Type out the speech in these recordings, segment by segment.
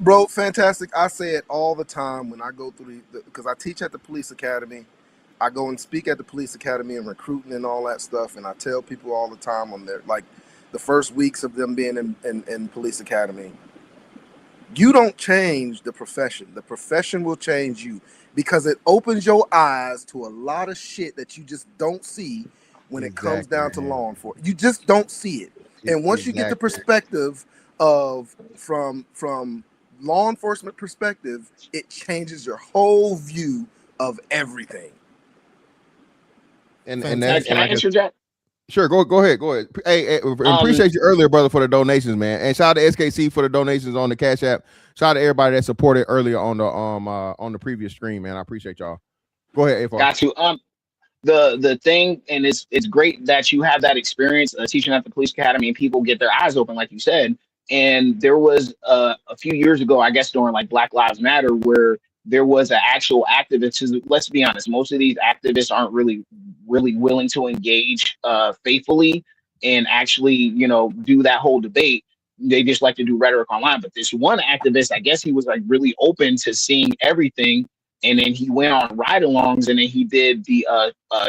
Bro, fantastic. I say it all the time when I go through because I teach at the police academy. I go and speak at the police academy and recruiting and all that stuff. And I tell people all the time on their like the first weeks of them being in police academy, you don't change the profession. The profession will change you because it opens your eyes to a lot of shit that you just don't see when it comes Exactly, down to man. law enforcement. You just don't see it. And once you get the Exactly. perspective of from law enforcement perspective, it changes your whole view of everything. And that's Can and I like I interject? sure, go ahead. Hey, Um, appreciate you earlier, brother, for the donations, man. And shout out to SKC for the donations on the Cash App. Shout out to everybody that supported earlier on the previous stream, man. I appreciate y'all. Go ahead, AFR. got you. The thing, and it's great that you have that experience teaching at the police academy, and people get their eyes open, like you said. And there was a few years ago, I guess during like Black Lives Matter, where there was an actual activist. 'Cause let's be honest, most of these activists aren't really willing to engage faithfully and actually, do that whole debate. They just like to do rhetoric online. But this one activist, I guess he was like really open to seeing everything, and then he went on ride-alongs, and then he did the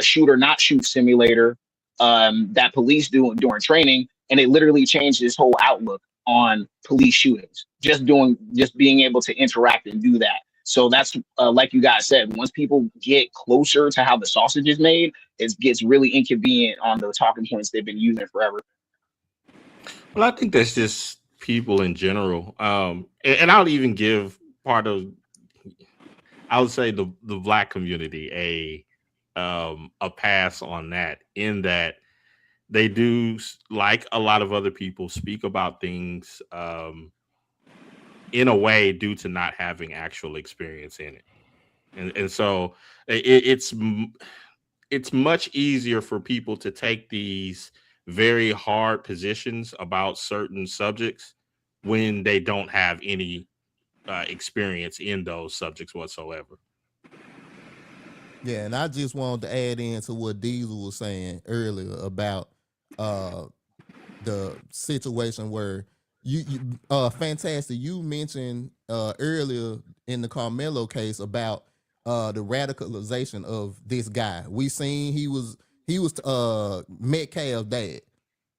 shoot or not shoot simulator that police do during training, and it literally changed his whole outlook on police shootings. Just being able to interact and do that. So that's like you guys said. Once people get closer to how the sausage is made, it gets really inconvenient on the talking points they've been using forever. Well, I think that's just people in general. And I'll even give part of, I would say the black community a pass on that, in that they do, like a lot of other people, speak about things in a way due to not having actual experience in it, and so it's much easier for people to take these very hard positions about certain subjects when they don't have any experience in those subjects whatsoever. Yeah, and I just wanted to add into what Diesel was saying earlier about uh the situation where you fantastic, you mentioned earlier in the Carmelo case about the radicalization of this guy. We seen he was Metcalf's dad.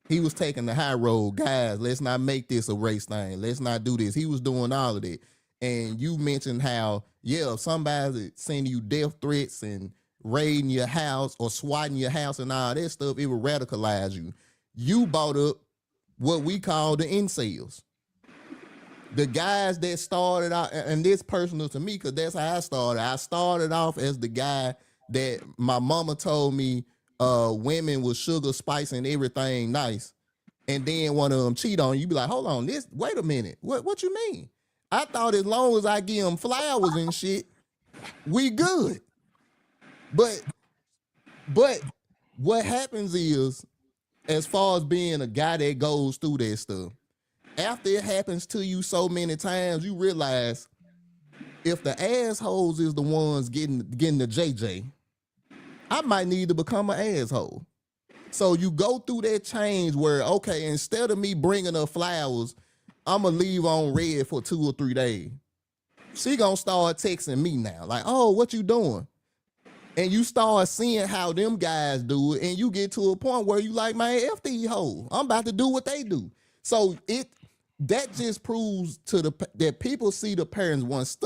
He was taking the high road. Guys, let's not make this a race thing. Let's not do this. He was doing all of it. And you mentioned how, yeah, if somebody's sending you death threats and raiding your house or swatting your house and all that stuff, it will radicalize you. You brought up what we call the incels. The guys that started out, and this personal to me, because that's how I started. I started off as the guy that my mama told me women with sugar, spice, and everything nice. And then one of them cheat on you, be like, hold on, this, wait a minute. What you mean? I thought as long as I give them flowers and shit, we good. But but what happens is, as far as being a guy that goes through that stuff, after it happens to you so many times, you realize if the assholes is the ones getting the JJ, I might need to become an asshole. So you go through that change where, okay, instead of me bringing her flowers, I'm gonna leave on red for 2 or 3 days. She gonna start texting me now, like, "Oh, what you doing?" And you start seeing how them guys do it, and you get to a point where you like, man, F these hoes. I'm about to do what they do. So that just proves to that people see the patterns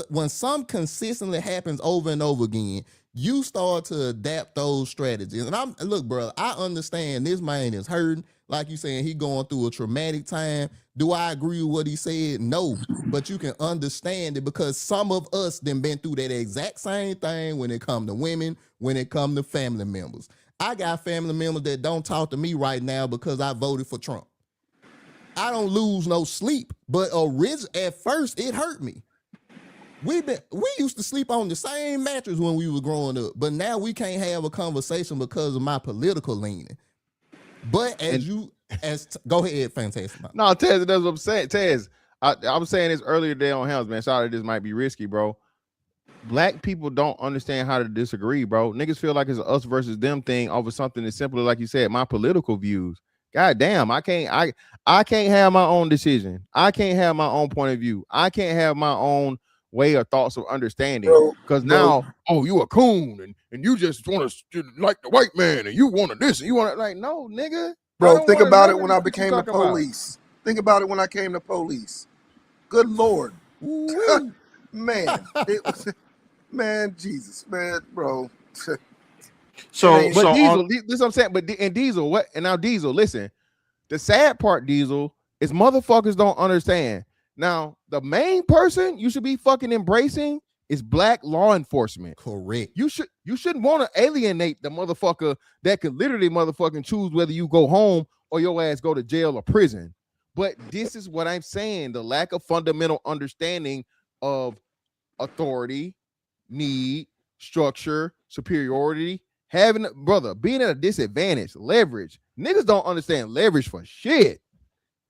when some consistently happens over and over again. You start to adapt those strategies. And I'm look, bro, I understand this man is hurting. Like you saying, he going through a traumatic time. Do I agree with what he said? No. But you can understand it because some of us then been through that exact same thing when it come to women, when it come to family members. I got family members that don't talk to me right now because I voted for Trump. I don't lose no sleep, but at first it hurt me. We used to sleep on the same mattress when we were growing up, but now we can't have a conversation because of my political leaning. But And go ahead, fantastic. no, Tez, that's what I'm saying. Tez, I was saying this earlier today on Helms, man. Sorry, this might be risky, bro. Black people don't understand how to disagree, bro. Niggas feel like it's a us versus them thing over something as simple, like you said, my political views. God damn, I can't have my own decision. I can't have my own point of view. I can't have my own way of thoughts of understanding. Because now, oh, you a coon and you just want to like the white man and you want to this and you want to like, no, nigga. Bro, think about it when I became the police. Think about it when I came to police. Good Lord. Man, it was, man, Jesus, man, bro. So Diesel, this is what I'm saying. But and Diesel, what? And now Diesel, listen. The sad part, Diesel, is motherfuckers don't understand. Now, the main person you should be fucking embracing is black law enforcement. Correct. You shouldn't want to alienate the motherfucker that could literally motherfucking choose whether you go home or your ass go to jail or prison. But this is what I'm saying: the lack of fundamental understanding of authority, need, structure, superiority, being at a disadvantage, leverage. Niggas don't understand leverage for shit.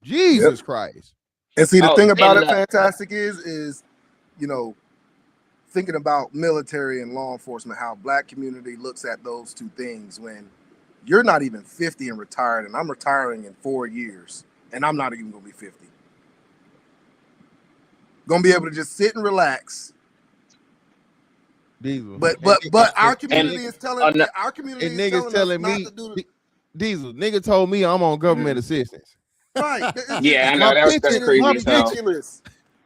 Jesus Christ. And see, the thing about it, Fantastic, is, you know, thinking about military and law enforcement, how black community looks at those two things when you're not even 50 and retired, and I'm retiring in 4 years, and I'm not even going to be 50. Going to be able to just sit and relax. Diesel. But our community is telling me Diesel, nigga told me I'm on government assistance. Right. Yeah, I know that's crazy.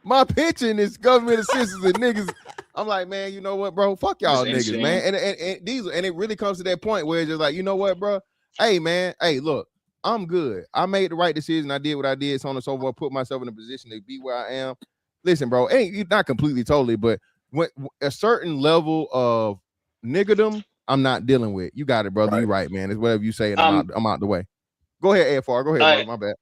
My pension is government assistance and niggas. I'm like, man, you know what, bro? Fuck y'all niggas, insane. Man. And Diesel, and it really comes to that point where it's just like, you know what, bro? Hey, man, hey, look, I'm good. I made the right decision. I did what I did, so on and so forth, put myself in a position to be where I am. Listen, bro, ain't not completely, totally, but when a certain level of niggerdom, I'm not dealing with. You got it, brother. Right. You right, man. It's whatever you say, and I'm out the way. Go ahead, AFR. Go ahead, bro. My bad.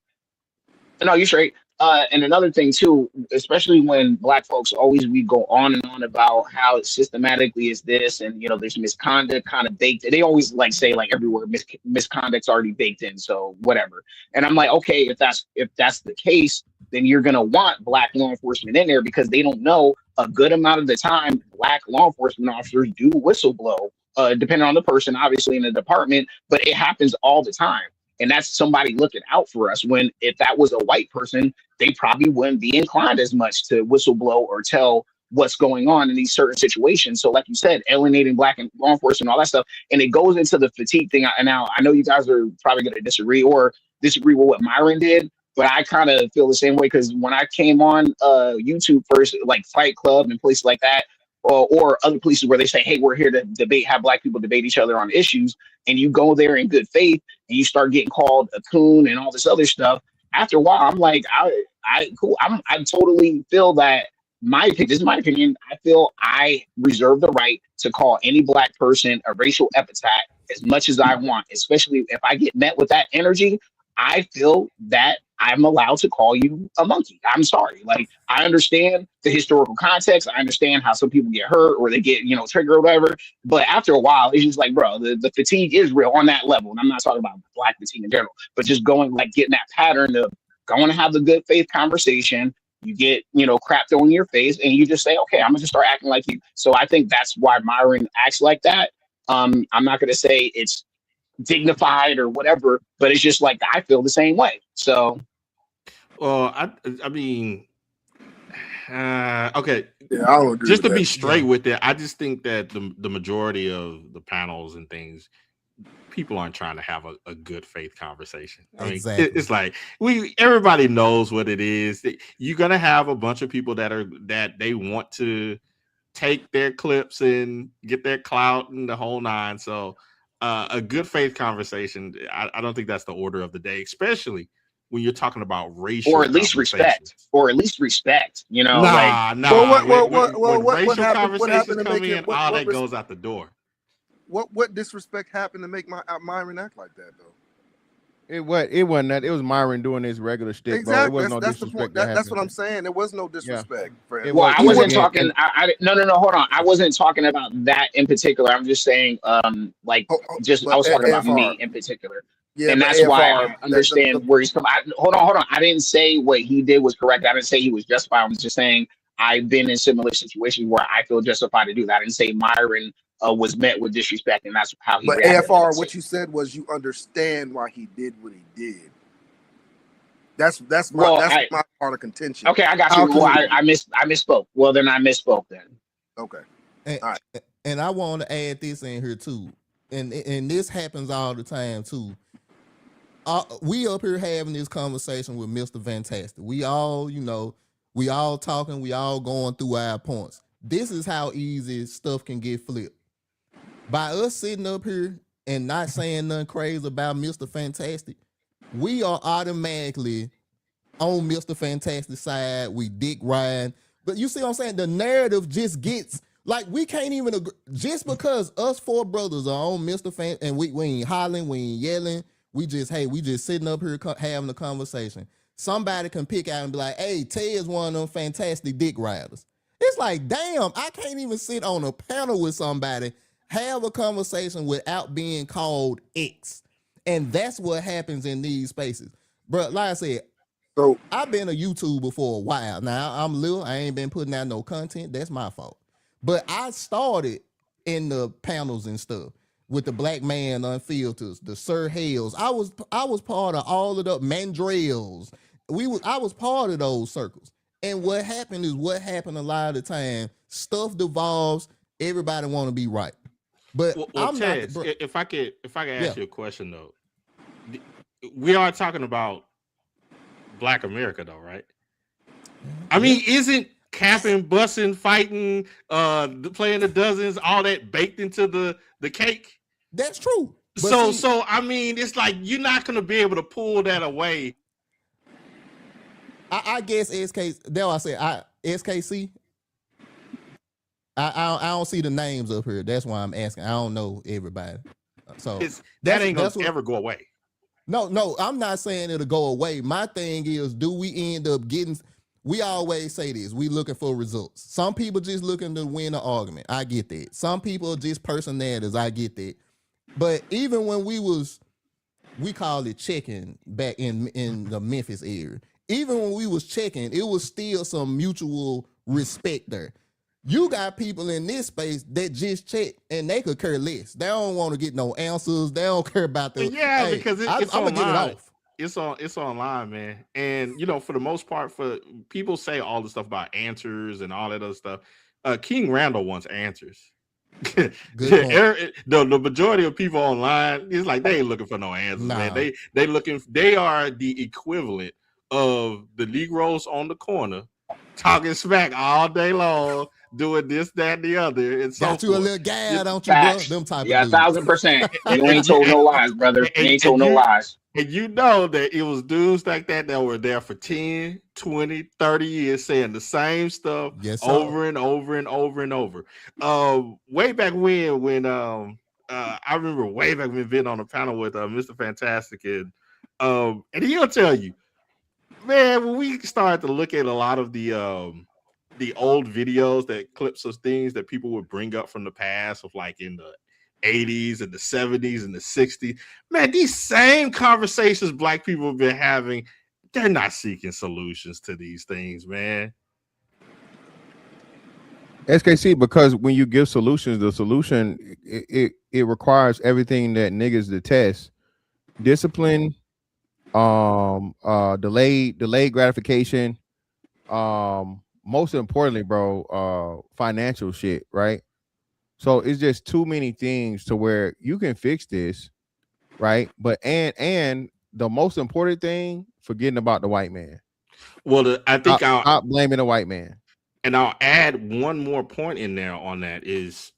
No, you're straight. And another thing too, especially when black folks we go on and on about how it systematically is this, and you know, there's misconduct kind of baked. They always like say like everywhere misconduct's already baked in, so whatever. And I'm like, okay, if that's the case, then you're gonna want black law enforcement in there because they don't know a good amount of the time black law enforcement officers do whistleblow, depending on the person, obviously in the department, but it happens all the time. And that's somebody looking out for us when if that was a white person, they probably wouldn't be inclined as much to whistleblow or tell what's going on in these certain situations. So like you said, alienating black and law enforcement, all that stuff. And it goes into the fatigue thing. And now I know you guys are probably going to disagree with what Myron did, but I kind of feel the same way because when I came on YouTube first, like Fight Club and places like that, or other places where they say, hey, we're here to have black people debate each other on issues, and you go there in good faith and you start getting called a coon and all this other stuff. After a while, I'm like, cool. I totally feel that this is my opinion. I feel I reserve the right to call any black person a racial epithet as much as I want, especially if I get met with that energy. I feel that I'm allowed to call you a monkey. I'm sorry. Like, I understand the historical context. I understand how some people get hurt or they get, triggered or whatever. But after a while, it's just like, bro, the fatigue is real on that level. And I'm not talking about black fatigue in general, but just getting that pattern of going to have the good faith conversation. You get, crap thrown in your face and you just say, okay, I'm going to just start acting like you. So I think that's why Myron acts like that. I'm not going to say it's dignified or whatever, but it's just like I feel the same way. So I mean okay, yeah, I would agree just to with be that. straight with it, I just think that the majority of the panels and things, people aren't trying to have a good faith conversation. I mean, it's like everybody knows what it is. You're gonna have a bunch of people that they want to take their clips and get their clout and the whole nine. So a good faith conversation, I don't think that's the order of the day, especially when you're talking about racial or at least respect. Nah. What racial happened conversations to come make in, it? all that goes out the door. What disrespect happened to make Myron act like that though? It wasn't that. It was Myron doing his regular shtick, exactly. Bro. It wasn't that's the point. That's what I'm saying. There was no disrespect for him. Well, I wasn't talking. No, hold on. I wasn't talking about that in particular. I'm just saying, I was talking about me in particular. Yeah, and that's why I understand where he's coming. Hold on. I didn't say what he did was correct. I didn't say he was justified. I was just saying I've been in similar situations where I feel justified to do that. I didn't say Myron was met with disrespect, and that's how he But reacted. AFR, what you said was you understand why he did what he did. That's my part of contention. Okay, I got How you. Well, could I misspoke. Well, then I misspoke then. okay. And, All right. and I want to add this in here too, and this happens all the time too. We up here having this conversation with Mr. Fantastic. We all, we all talking, we all going through our points. This is how easy stuff can get flipped. By us sitting up here and not saying nothing crazy about Mr. Fantastic, we are automatically on Mr. Fantastic side. We dick riding. But you see what I'm saying? The narrative just gets like we can't even agree. Just because us four brothers are on Mr. Fan and we ain't hollering, we ain't yelling. We just sitting up here having a conversation. Somebody can pick out and be like, hey, Ted's one of them fantastic dick riders. It's like, damn, I can't even sit on a panel with somebody, have a conversation without being called X. And that's what happens in these spaces. Bro, like I said, So I've been a YouTuber for a while. Now, I'm little. I ain't been putting out no content. That's my fault. But I started in the panels and stuff with the Black Man Unfiltered, the Sir Hales. I was part of all of the Mandrels. I was part of those circles. And what happened is what happened a lot of the time. Stuff devolves. Everybody want to be right. But I'm Chaz, not. If I could ask you a question though, we are talking about Black America though, right? I mean, isn't capping, busting, fighting, playing the dozens, all that baked into the cake? That's true. So I mean, it's like you're not gonna be able to pull that away. I guess SKC. I don't see the names up here. That's why I'm asking. I don't know everybody. So that ain't gonna ever go away. No, I'm not saying it'll go away. My thing is, do we end up getting? We always say this. We looking for results. Some people just looking to win an argument. I get that. Some people are just personalities. I get that. But even when we call it checking back in the Memphis area. Even when we was checking, it was still some mutual respect there. You got people in this space that just check and they could care less. They don't want to get no answers. They don't care about the because it's I'm gonna get it off. It's online, man. And for the most part, for people say all the stuff about answers and all that other stuff. King Randall wants answers. Good point. The majority of people online, it's like they ain't looking for no answers, man. They are the equivalent of the Negroes on the corner talking smack all day long, doing this, that, and the other, and so got you a little guy, don't you, bro? Them type of 1,000%. You ain't told no lies, brother. You ain't told no lies. And you know that it was dudes like that were there for 10, 20, 30 years saying the same stuff over and over and over and over. Way back when I remember way back when being on a panel with Mr. Fantastic and he'll tell you, man, when we started to look at a lot of the old videos, that clips of things that people would bring up from the past of like in the 80s and the 70s and the 60s, man, these same conversations Black people have been having, they're not seeking solutions to these things, man. SKC, because when you give solutions, the solution it requires everything that niggas detest: discipline, delayed gratification, most importantly, bro, financial shit, right? So it's just too many things to where you can fix this, right? But and the most important thing, forgetting about the white man. Well, I think I'll stop blaming the white man. And I'll add one more point in there on that is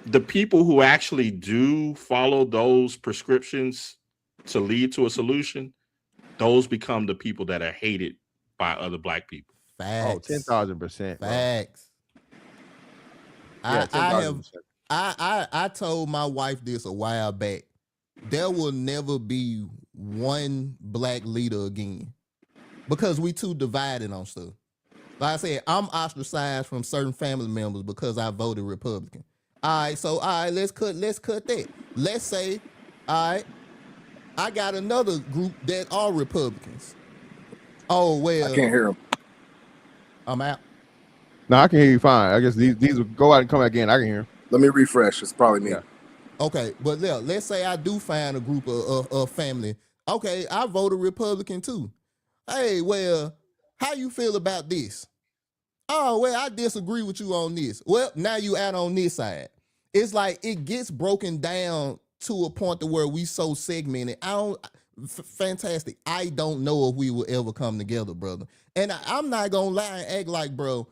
the people who actually do follow those prescriptions to lead to a solution, those become the people that are hated by other Black people. Facts. 10,000%. Facts. Yeah, I told my wife this a while back. There will never be one Black leader again because we too divided on stuff. Like I said, I'm ostracized from certain family members because I voted Republican. Let's cut that. Let's say, I got another group that are Republicans. Oh well, I can't hear them. I'm out. No, I can hear you fine. I guess these will go out and come back in. I can hear him. Let me refresh. It's probably me. Yeah. Okay, but let's say I do find a group of family. Okay, I voted Republican too. Hey, well, how you feel about this? Oh, well, I disagree with you on this. Well, now you out on this side. It's like it gets broken down to a point to where we so segmented. Fantastic. I don't know if we will ever come together, brother. And I'm not gonna lie and act like, bro,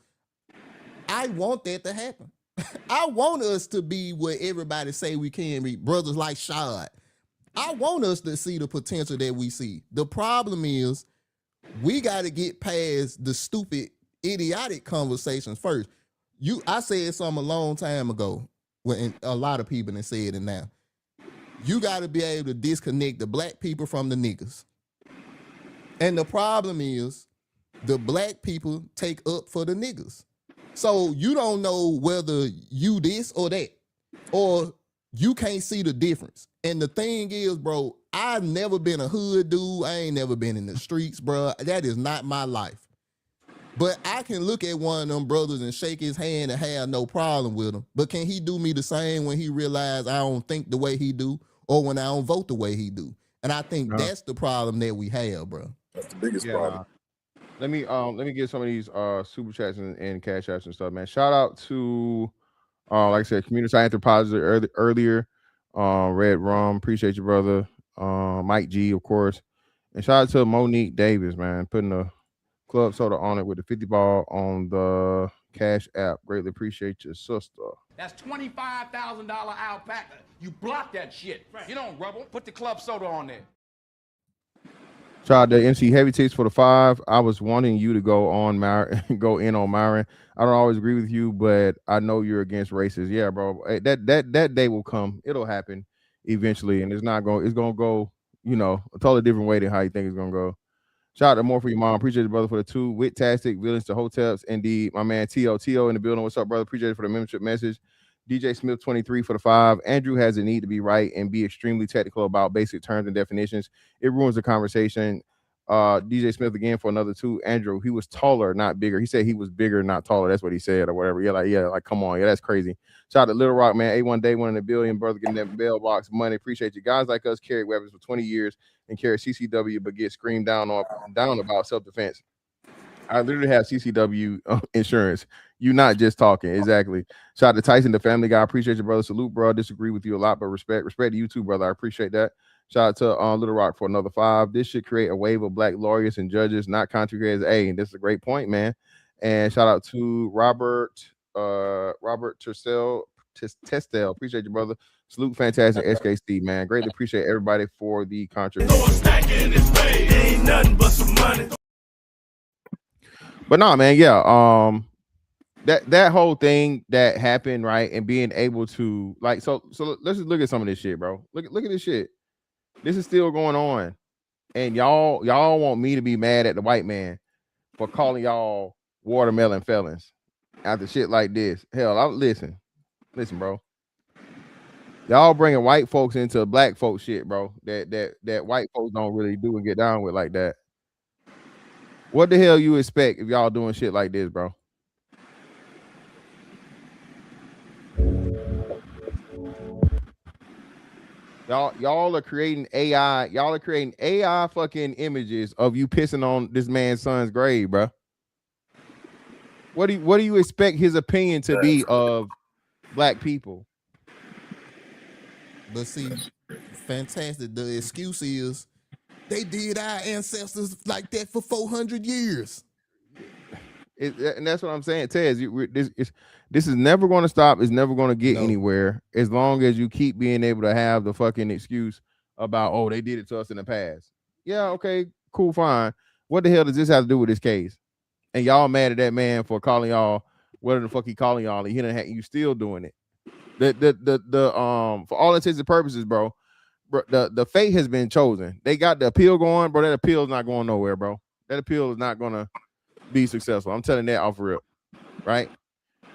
I want that to happen. I want us to be what everybody say we can be, brothers like Shad. I want us to see the potential that we see. The problem is we got to get past the stupid, idiotic conversations first. I said something a long time ago, when a lot of people have said it now. You got to be able to disconnect the black people from the niggas. And the problem is the black people take up for the niggas. So you don't know whether you this or that, or you can't see the difference. And the thing is, bro, I've never been a hood dude. I ain't never been in the streets, bro. That is not my life. But I can look at one of them brothers and shake his hand and have no problem with him. But can he do me the same when he realize I don't think the way he do, or when I don't vote the way he do? And I think that's the problem that we have, bro. That's the biggest problem. Let me get some of these super chats and cash apps and stuff, man. Shout out to like I said, community anthropologist earlier. Red Rum, appreciate you, brother. Mike G, of course. And shout out to Monique Davis, man, putting the club soda on it with the 50 ball on the Cash App. Greatly appreciate your sister. That's $25,000 alpaca. You block that shit. Right. You don't rubble. Put the club soda on there. Shout out to MC Heavy Tits for the 5. I was wanting you to go in on Myron. I don't always agree with you, but I know you're against racists. Yeah, bro. That day will come. It'll happen eventually, and it's gonna go, a totally different way than how you think it's gonna go. Shout out to More for Your Mom. Appreciate you, brother, for the 2. Wit-tastic, villains to hotels. Indeed, my man T.O. in the building. What's up, brother? Appreciate it for the membership message. DJ Smith 23 for the 5. Andrew has a need to be right and be extremely technical about basic terms and definitions. It ruins the conversation. DJ Smith again for another 2. Andrew, he was taller, not bigger. He said he was bigger, not taller. That's what he said, or whatever. Like come on, that's crazy. Shout out to Little Rock, man. A1 day, 1 in a billion, brother, getting that bail box money. Appreciate you. Guys like us carry weapons for 20 years and carry CCW, but get screamed down about self-defense. I literally have CCW insurance. You not just talking. Exactly. Shout out to Tyson, the Family Guy. Appreciate you, brother. Salute, bro. Disagree with you a lot, but respect to you too, brother. I appreciate that. Shout out to Little Rock for another 5. This should create a wave of black lawyers and judges, not country creators. Hey, and this is a great point, man. And shout out to Robert Testel. Appreciate you, brother. Salute, fantastic SKC, man. Greatly appreciate everybody for the contribution. Ain't nothing but some money. But nah, man, yeah. That whole thing that happened, right, and being able to so let's just look at some of this shit, bro. Look at this shit. This is still going on, and y'all want me to be mad at the white man for calling y'all watermelon felons after shit like this. Hell, listen, bro. Y'all bringing white folks into black folks shit, bro. That white folks don't really do and get down with like that. What the hell you expect if y'all doing shit like this, bro? Y'all are creating AI. Y'all are creating AI fucking images of you pissing on this man's son's grave, bro. What do you expect his opinion to be of black people? But see, fantastic. The excuse is they did our ancestors like that for 400 years. And that's what I'm saying, Tez. This is never going to stop. It's never going to get anywhere as long as you keep being able to have the fucking excuse about, oh, they did it to us in the past. Yeah, okay, cool, fine. What the hell does this have to do with this case? And y'all mad at that man for calling y'all whatever the fuck he calling y'all, and you still doing it. For all intents and purposes, bro, the fate has been chosen. They got the appeal going, bro. That appeal is not going nowhere, bro. That appeal is not gonna be successful. I'm telling that off rip, right?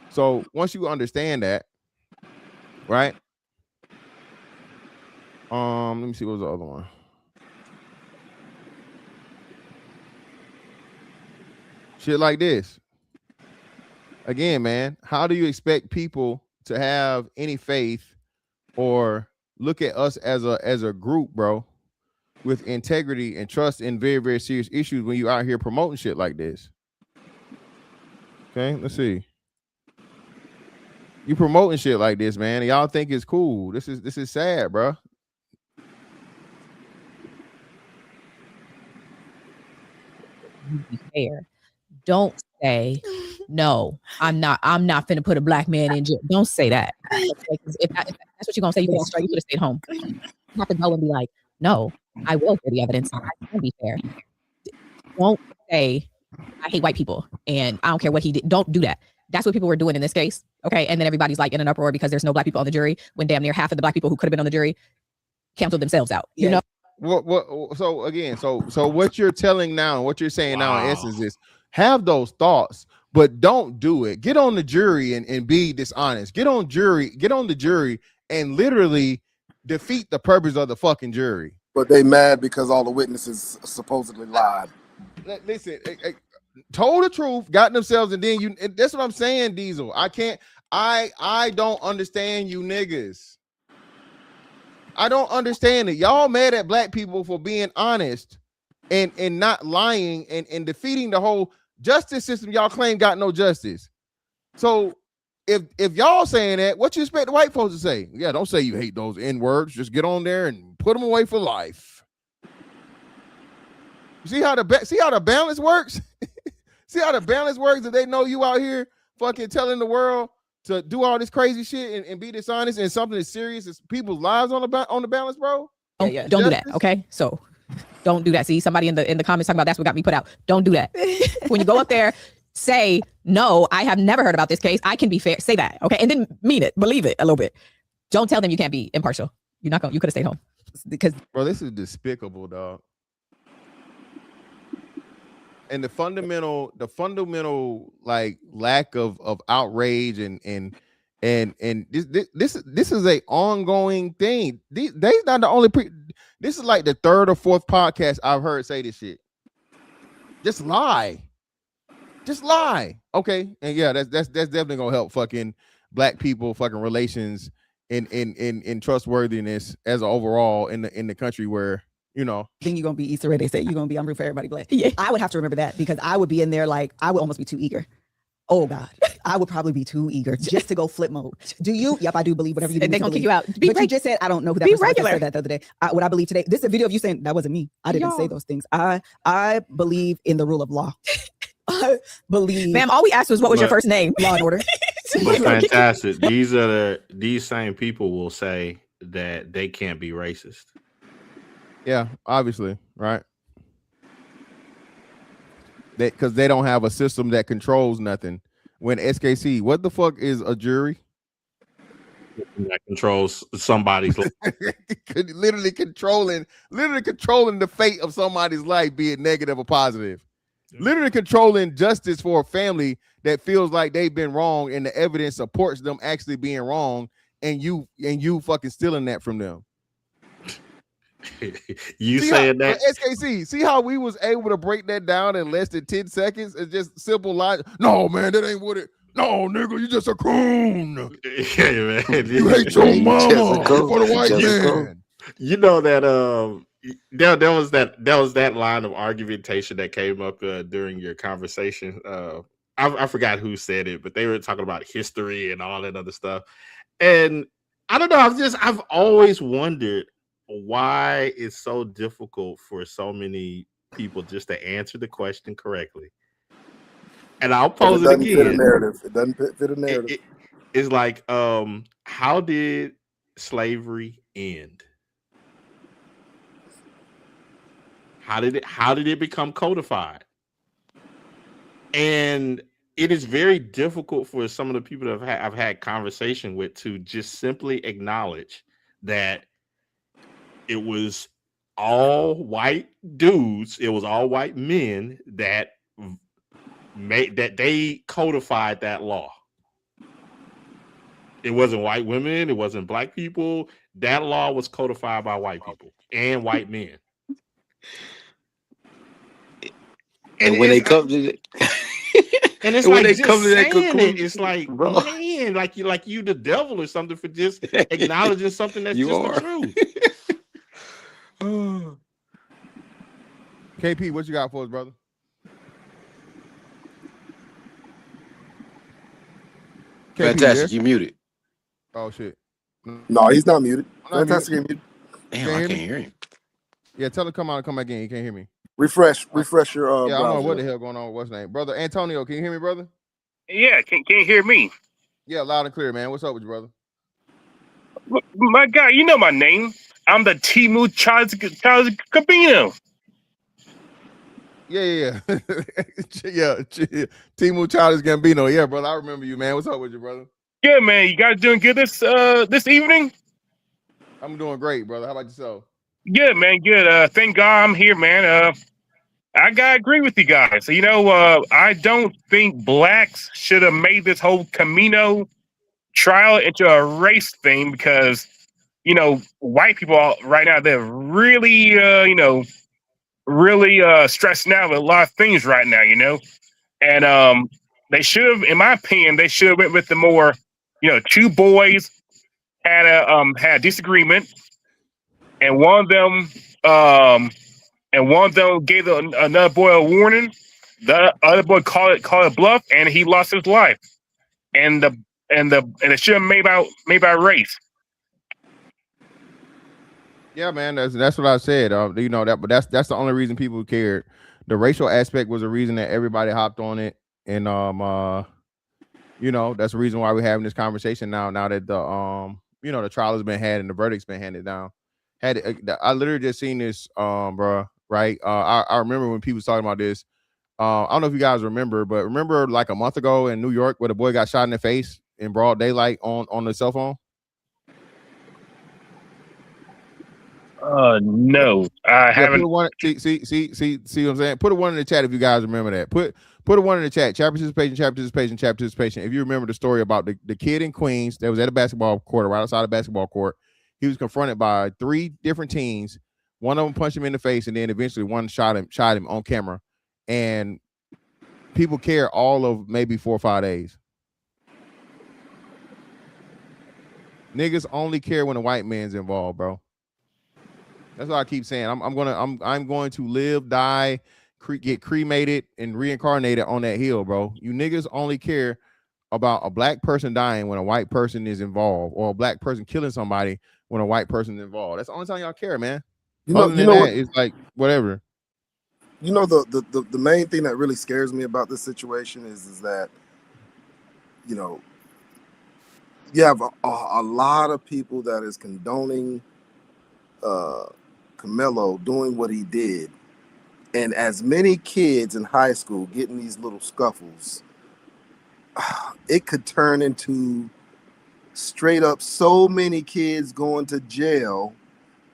So once you understand that, right? Let me see, what was the other one? Shit like this. Again, man, how do you expect people to have any faith or look at us as a group, bro, with integrity and trust in very, very serious issues when you out here promoting shit like this. Okay, let's see. You promoting shit like this, man. And y'all think it's cool. This is sad, bro. Fair. Don't say no. I'm not finna put a black man in jail. Don't say that. If that's what you're gonna say, you could have stayed home. You have to go and be like, no, I will hear the evidence. I can be fair. Don't say I hate white people and I don't care what he did. Don't do that. That's what people were doing in this case. Okay. And then everybody's like in an uproar because there's no black people on the jury when damn near half of the black people who could have been on the jury canceled themselves out. You know? What so again, so what you're telling now, what you're saying now in essence is have those thoughts, but don't do it. Get on the jury and be dishonest. Get on the jury and literally defeat the purpose of the fucking jury. But they mad because all the witnesses supposedly lied. Listen, told the truth, got themselves, and then that's what I'm saying, Diesel. I don't understand you niggas. I don't understand it. Y'all mad at black people for being honest and not lying and defeating the whole justice system y'all claim got no justice. So if y'all saying that, what you expect the white folks to say? Yeah, don't say you hate those N-words. Just get on there and put them away for life. See how the balance works? See how the balance works that they know you out here fucking telling the world to do all this crazy shit and be dishonest and something as serious as people's lives on the balance, bro? Yeah. Don't do that, okay? So don't do that. See, somebody in the comments talking about that's what got me put out. Don't do that. When you go up there, say, no, I have never heard about this case. I can be fair. Say that, okay? And then mean it. Believe it a little bit. Don't tell them you can't be impartial. You could have stayed home. Because bro, this is despicable, dog. And the fundamental like lack of outrage and this is a ongoing thing. They not the only this is like the third or fourth podcast I've heard say this shit. Just lie. Okay. And yeah, that's definitely gonna help fucking black people fucking relations in trustworthiness as overall in the country where think you're gonna be Easter egg. They say you're gonna be on root for everybody black. Yeah. I would have to remember that because I would be in there like I would almost be too eager. Oh God, I would probably be too eager just to go flip mode. Do you? Yep, I do believe whatever you do. And they're gonna kick you out. But you just said I don't know who that person said that the other day. What I believe today. This is a video of you saying that wasn't me. I didn't say those things. I believe in the rule of law. I believe. Ma'am, all we asked was what was your first name? Law and order. But fantastic. These same people will say that they can't be racist. Yeah, obviously, right? Because they don't have a system that controls nothing. When SKC, what the fuck is a jury? That controls somebody's life. literally controlling the fate of somebody's life, be it negative or positive. Yeah. Literally controlling justice for a family that feels like they've been wrong and the evidence supports them actually being wrong, and you fucking stealing that from them. You saying that SKC, see how we was able to break that down in less than 10 seconds? It's just simple logic. No, man, that ain't what it. No, nigga, you just a coon. Yeah, man. You hate your mama for the white man. You know that there was that line of argumentation that came up during your conversation. I forgot who said it, but they were talking about history and all that other stuff. And I don't know, I've always wondered why it's so difficult for so many people just to answer the question correctly. And I'll pose it again. It doesn't fit a narrative. It's like, how did slavery end? How did it become codified? And it is very difficult for some of the people that I've had conversation with to just simply acknowledge that it was all white dudes, it was all white men that they codified that law. It wasn't white women, it wasn't black people. That law was codified by white people and white men. And when they come to And it's And when like they just come to that saying it, conclusion, it's like, bro. man, like you the devil or something for just acknowledging something that's You just are. the truth. KP, what you got for us, brother? KP, Fantastic. You muted. Oh shit. No, he's not muted. I'm not Fantastic. Muted. Damn, I can't hear him. Yeah, tell him come out and come back in. You can't hear me. Refresh your yeah, I don't know browser. what the hell going on with what's name. Brother Antonio, can you hear me, brother? Yeah, can you hear me? Yeah, loud and clear, man. What's up with you, brother? My guy, you know my name. I'm the Timu Charles Gambino. Yeah. yeah. Timu Childish Gambino. Yeah, brother. I remember you, man. What's up with you, brother? Good, man. You guys doing good this evening? I'm doing great, brother. How about yourself? Good, man. Good. Thank God I'm here, man. I gotta agree with you guys. You know, I don't think blacks should have made this whole Camino trial into a race thing because, you know, white people right now, they're really, really stressing out with a lot of things right now, you know? And they should have, in my opinion, they should have went with the more, two boys had a disagreement, and one of them gave another boy a warning. The other boy called it bluff, and he lost his life. And it should have made by race. Yeah, man. That's what I said. You know that, but that's the only reason people cared. The racial aspect was the reason that everybody hopped on it, and you know, that's the reason why we're having this conversation now. Now that the the trial has been had and the verdict's been handed down. I literally just seen this, bro. Right. I remember when people was talking about this. I don't know if you guys remember, but remember like a month ago in New York where the boy got shot in the face in broad daylight on the cell phone. No, I haven't. Put a one. See what I'm saying? Put a one in the chat if you guys remember that. Put a one in the chat. Chapter participation. If you remember the story about the kid in Queens that was at a basketball court, right outside a basketball court, he was confronted by 3 different teens. One of them punched him in the face, and then eventually one shot him on camera. And people care all of maybe 4 or 5 days. Niggas only care when a white man's involved, bro. That's what I keep saying. I'm going to live, die, get cremated, and reincarnated on that hill, bro. You niggas only care about a black person dying when a white person is involved, or a black person killing somebody when a white person is involved. That's the only time y'all care, man. Other than that, it's like whatever. You know, the main thing that really scares me about this situation is that, you know, you have a lot of people that is condoning Karmelo doing what he did, and as many kids in high school getting these little scuffles, it could turn into straight up so many kids going to jail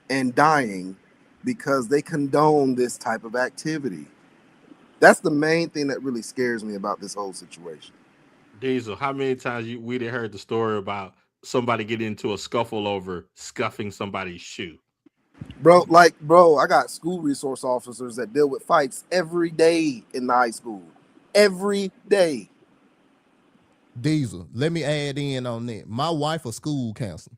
and dying because they condone this type of activity. That's the main thing that really scares me about this whole situation. Diesel, how many times we did heard the story about somebody getting into a scuffle over scuffing somebody's shoe? Bro, I got school resource officers that deal with fights every day in the high school. Every day. Diesel, let me add in on that. My wife a school counselor.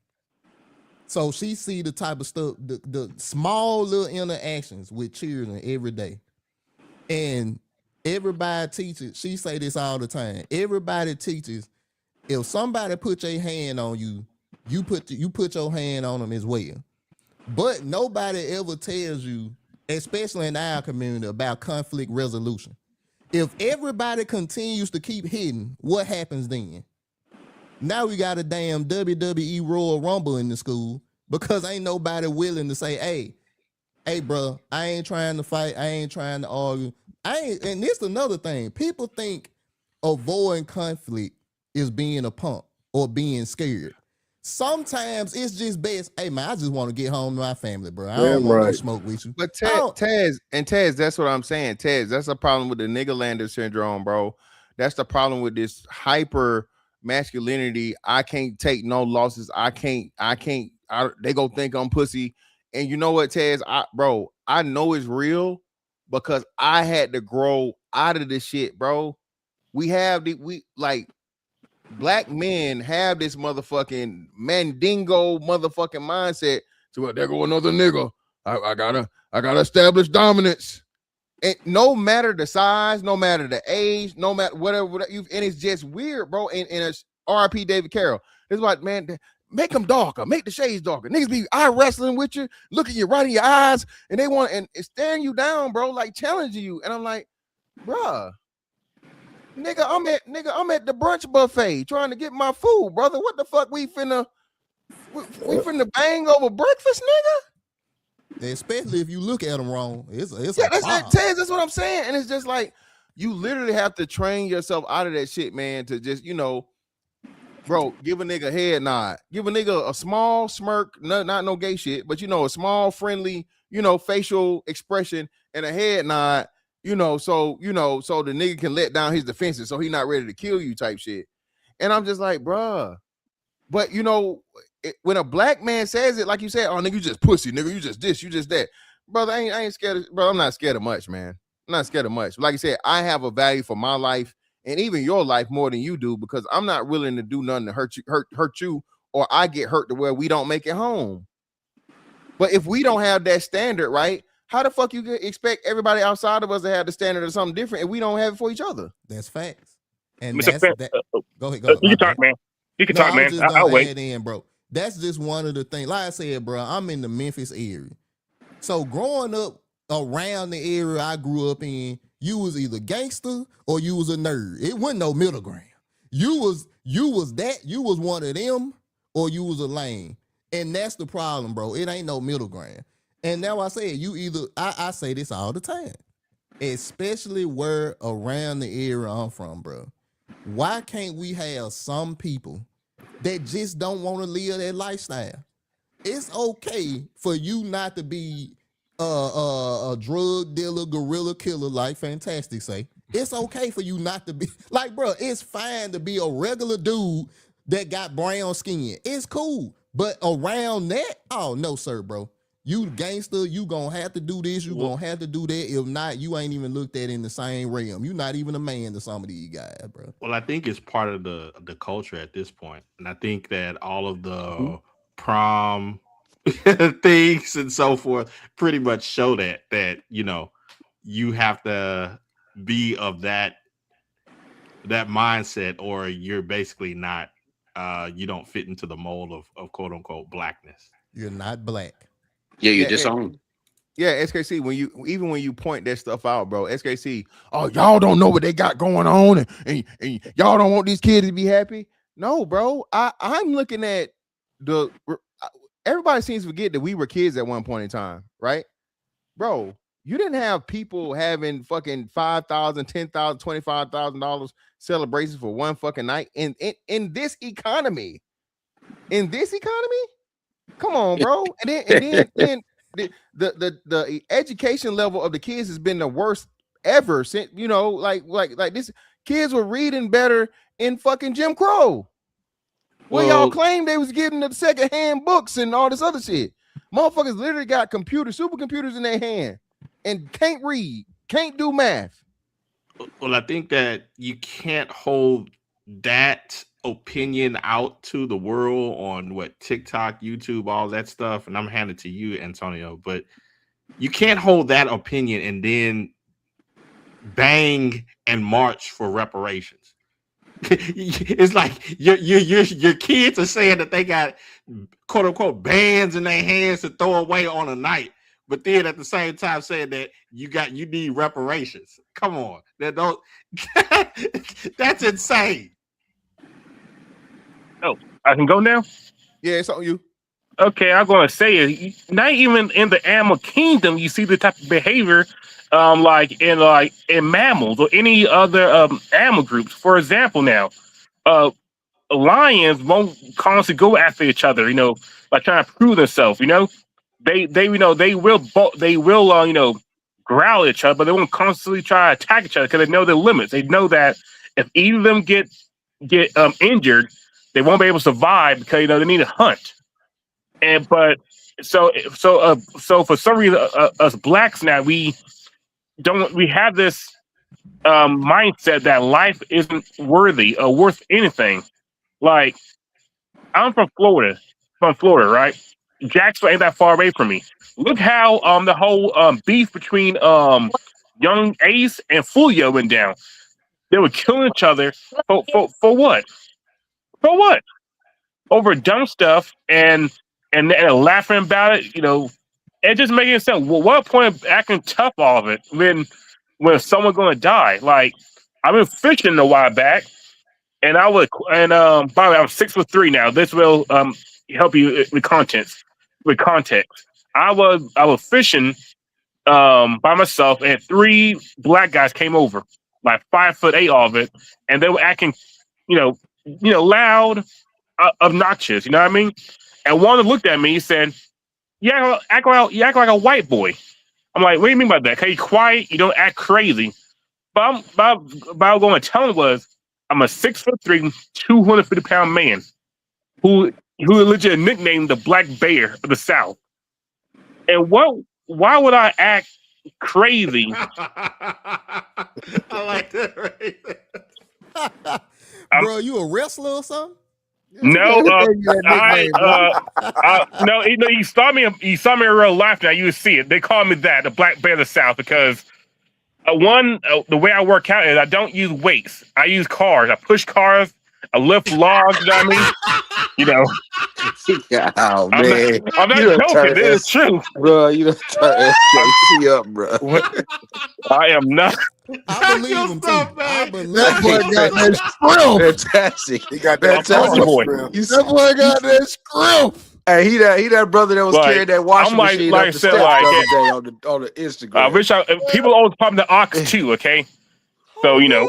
So she see the type of stuff, the small little interactions with children every day. And everybody teaches, she say this all the time. Everybody teaches, if somebody put your hand on you, you put your hand on them as well. But nobody ever tells you, especially in our community, about conflict resolution. If everybody continues to keep hitting, what happens then? Now we got a damn WWE Royal Rumble in the school because ain't nobody willing to say, hey, bro, I ain't trying to fight. I ain't trying to argue. And this is another thing. People think avoiding conflict is being a punk or being scared. Sometimes it's just best. Hey man, I just want to get home to my family, bro. I don't want to smoke with you. But Tez, that's what I'm saying. Tez, that's the problem with the Niggerlander syndrome, bro. That's the problem with this hyper masculinity. I can't take no losses. I can't. They go think I'm pussy. And you know what, Tez? I know it's real because I had to grow out of this shit, bro. black men have this motherfucking mandingo motherfucking mindset to where there go another nigga. I gotta establish dominance. And no matter the size, no matter the age, no matter whatever and it's just weird, bro. And it's RP David Carroll. It's like, man, make them darker, make the shades darker. Niggas be eye wrestling with you, looking you right in your eyes, and they want and staring you down, bro, like challenging you. And I'm like, bruh. Nigga, I'm at the brunch buffet trying to get my food, brother. What the fuck we finna bang over breakfast, nigga? Especially if you look at them wrong. That's what I'm saying. And it's just like you literally have to train yourself out of that shit, man, to just, bro, give a nigga a head nod. Give a nigga a small smirk, not no gay shit, but a small, friendly, facial expression and a head nod. So the nigga can let down his defenses so he's not ready to kill you type shit. And I'm just like, bruh. But, when a black man says it, like you said, oh, nigga, you just pussy, nigga, you just this, you just that. Brother, I ain't scared bro, I'm not scared of much, man. I'm not scared of much. Like I said, I have a value for my life and even your life more than you do because I'm not willing to do nothing to hurt you or I get hurt to where we don't make it home. But if we don't have that standard, right? How the fuck you expect everybody outside of us to have the standard or something different if we don't have it for each other? That's facts. And Mr. Go ahead. You can talk, man. You can talk, man. I'll wait. Bro. That's just one of the things. Like I said, bro, I'm in the Memphis area. So growing up around the area I grew up in, you was either gangster or you was a nerd. It wasn't no middle ground. You was one of them or you was a lame. And that's the problem, bro. It ain't no middle ground. And now I say I say this all the time, especially where around the area I'm from, bro. Why can't we have some people that just don't want to live that lifestyle? It's okay for you not to be a drug dealer, gorilla killer, like Fantastic say. It's okay for you not to be like, bro, it's fine to be a regular dude that got brown skin. It's cool. But around that, oh no, sir, bro. You gangster, you gonna have to do this, you gonna have to do that. If not, you ain't even looked at in the same realm. You not even a man to some of these guys, bro. Well, I think it's part of the culture at this point. And I think that all of the prom things and so forth pretty much show that you have to be of that mindset or you're basically not you don't fit into the mold of quote unquote blackness. You're not black. Yeah, you're disowned. Yeah, SKC, when you point that stuff out, bro, SKC, oh, y'all don't know what they got going on and y'all don't want these kids to be happy. No, bro. I'm looking at everybody seems to forget that we were kids at one point in time, right? Bro, you didn't have people having fucking $5,000, $10,000, $25,000 celebrations for one fucking night in this economy. In this economy? Come on, bro. And then the education level of the kids has been the worst ever since, like this. Kids were reading better in fucking Jim Crow. Well, y'all claimed they was getting the secondhand books and all this other shit. Motherfuckers literally got supercomputers in their hand and can't read, can't do math. Well, I think that you can't hold that opinion out to the world on what TikTok, YouTube, all that stuff, and I'm handing it to you, Antonio, but you can't hold that opinion and then bang and march for reparations. It's like your kids are saying that they got quote unquote bands in their hands to throw away on a night, but then at the same time saying that you need reparations. Come on, that's insane. Oh, I can go now? Yeah, it's on you. Okay, I'm going to say it. Not even in the animal kingdom, you see the type of behavior, like in mammals or any other animal groups. For example, now, lions won't constantly go after each other. Like trying to prove themselves. They will growl at each other, but they won't constantly try to attack each other because they know their limits. They know that if either of them get injured, they won't be able to survive because they need to hunt. So for some reason, us blacks now we have this mindset that life isn't worthy or worth anything. Like I'm from Florida, right? Jacksonville ain't that far away from me. Look how the whole beef between Young Ace and Fulio went down. They were killing each other for what? For what? Over dumb stuff and laughing about it. You know, it just making sense. Well, what point of acting tough all of it when someone's gonna die? Like I've been fishing a while back, and I was and by the way, I'm 6'3" now. This will help you with contents with context. I was fishing by myself, and three black guys came over, like 5'8" all of it, and they were acting, you know, loud, obnoxious. You know what I mean? And one of them looked at me. He said, "You you act like a white boy." I'm like, "What do you mean by that? Okay, you quiet. You don't act crazy." But I was going to tell him was, I'm a 6'3", 250-pound man who legit nicknamed the Black Bear of the South. And why would I act crazy? I like that right. Bro, you a wrestler or something? No, no. You saw me in real life. Now you see it. They call me that, the Black Bear of the South, because the way I work out is I don't use weights. I use cars. I push cars. I lift logs. You know what I mean? You know. Oh man, I'm not joking. This is true, bro. You done turn SKC up, bro. I am not. I believe him too. I believe That boy got that script. Fantastic. He got that Fantastic boy. That boy got that script. Hey, he that brother that was carrying that washing machine up the steps the other day on the Instagram. I wish people always call me the ox too. Okay, so you know.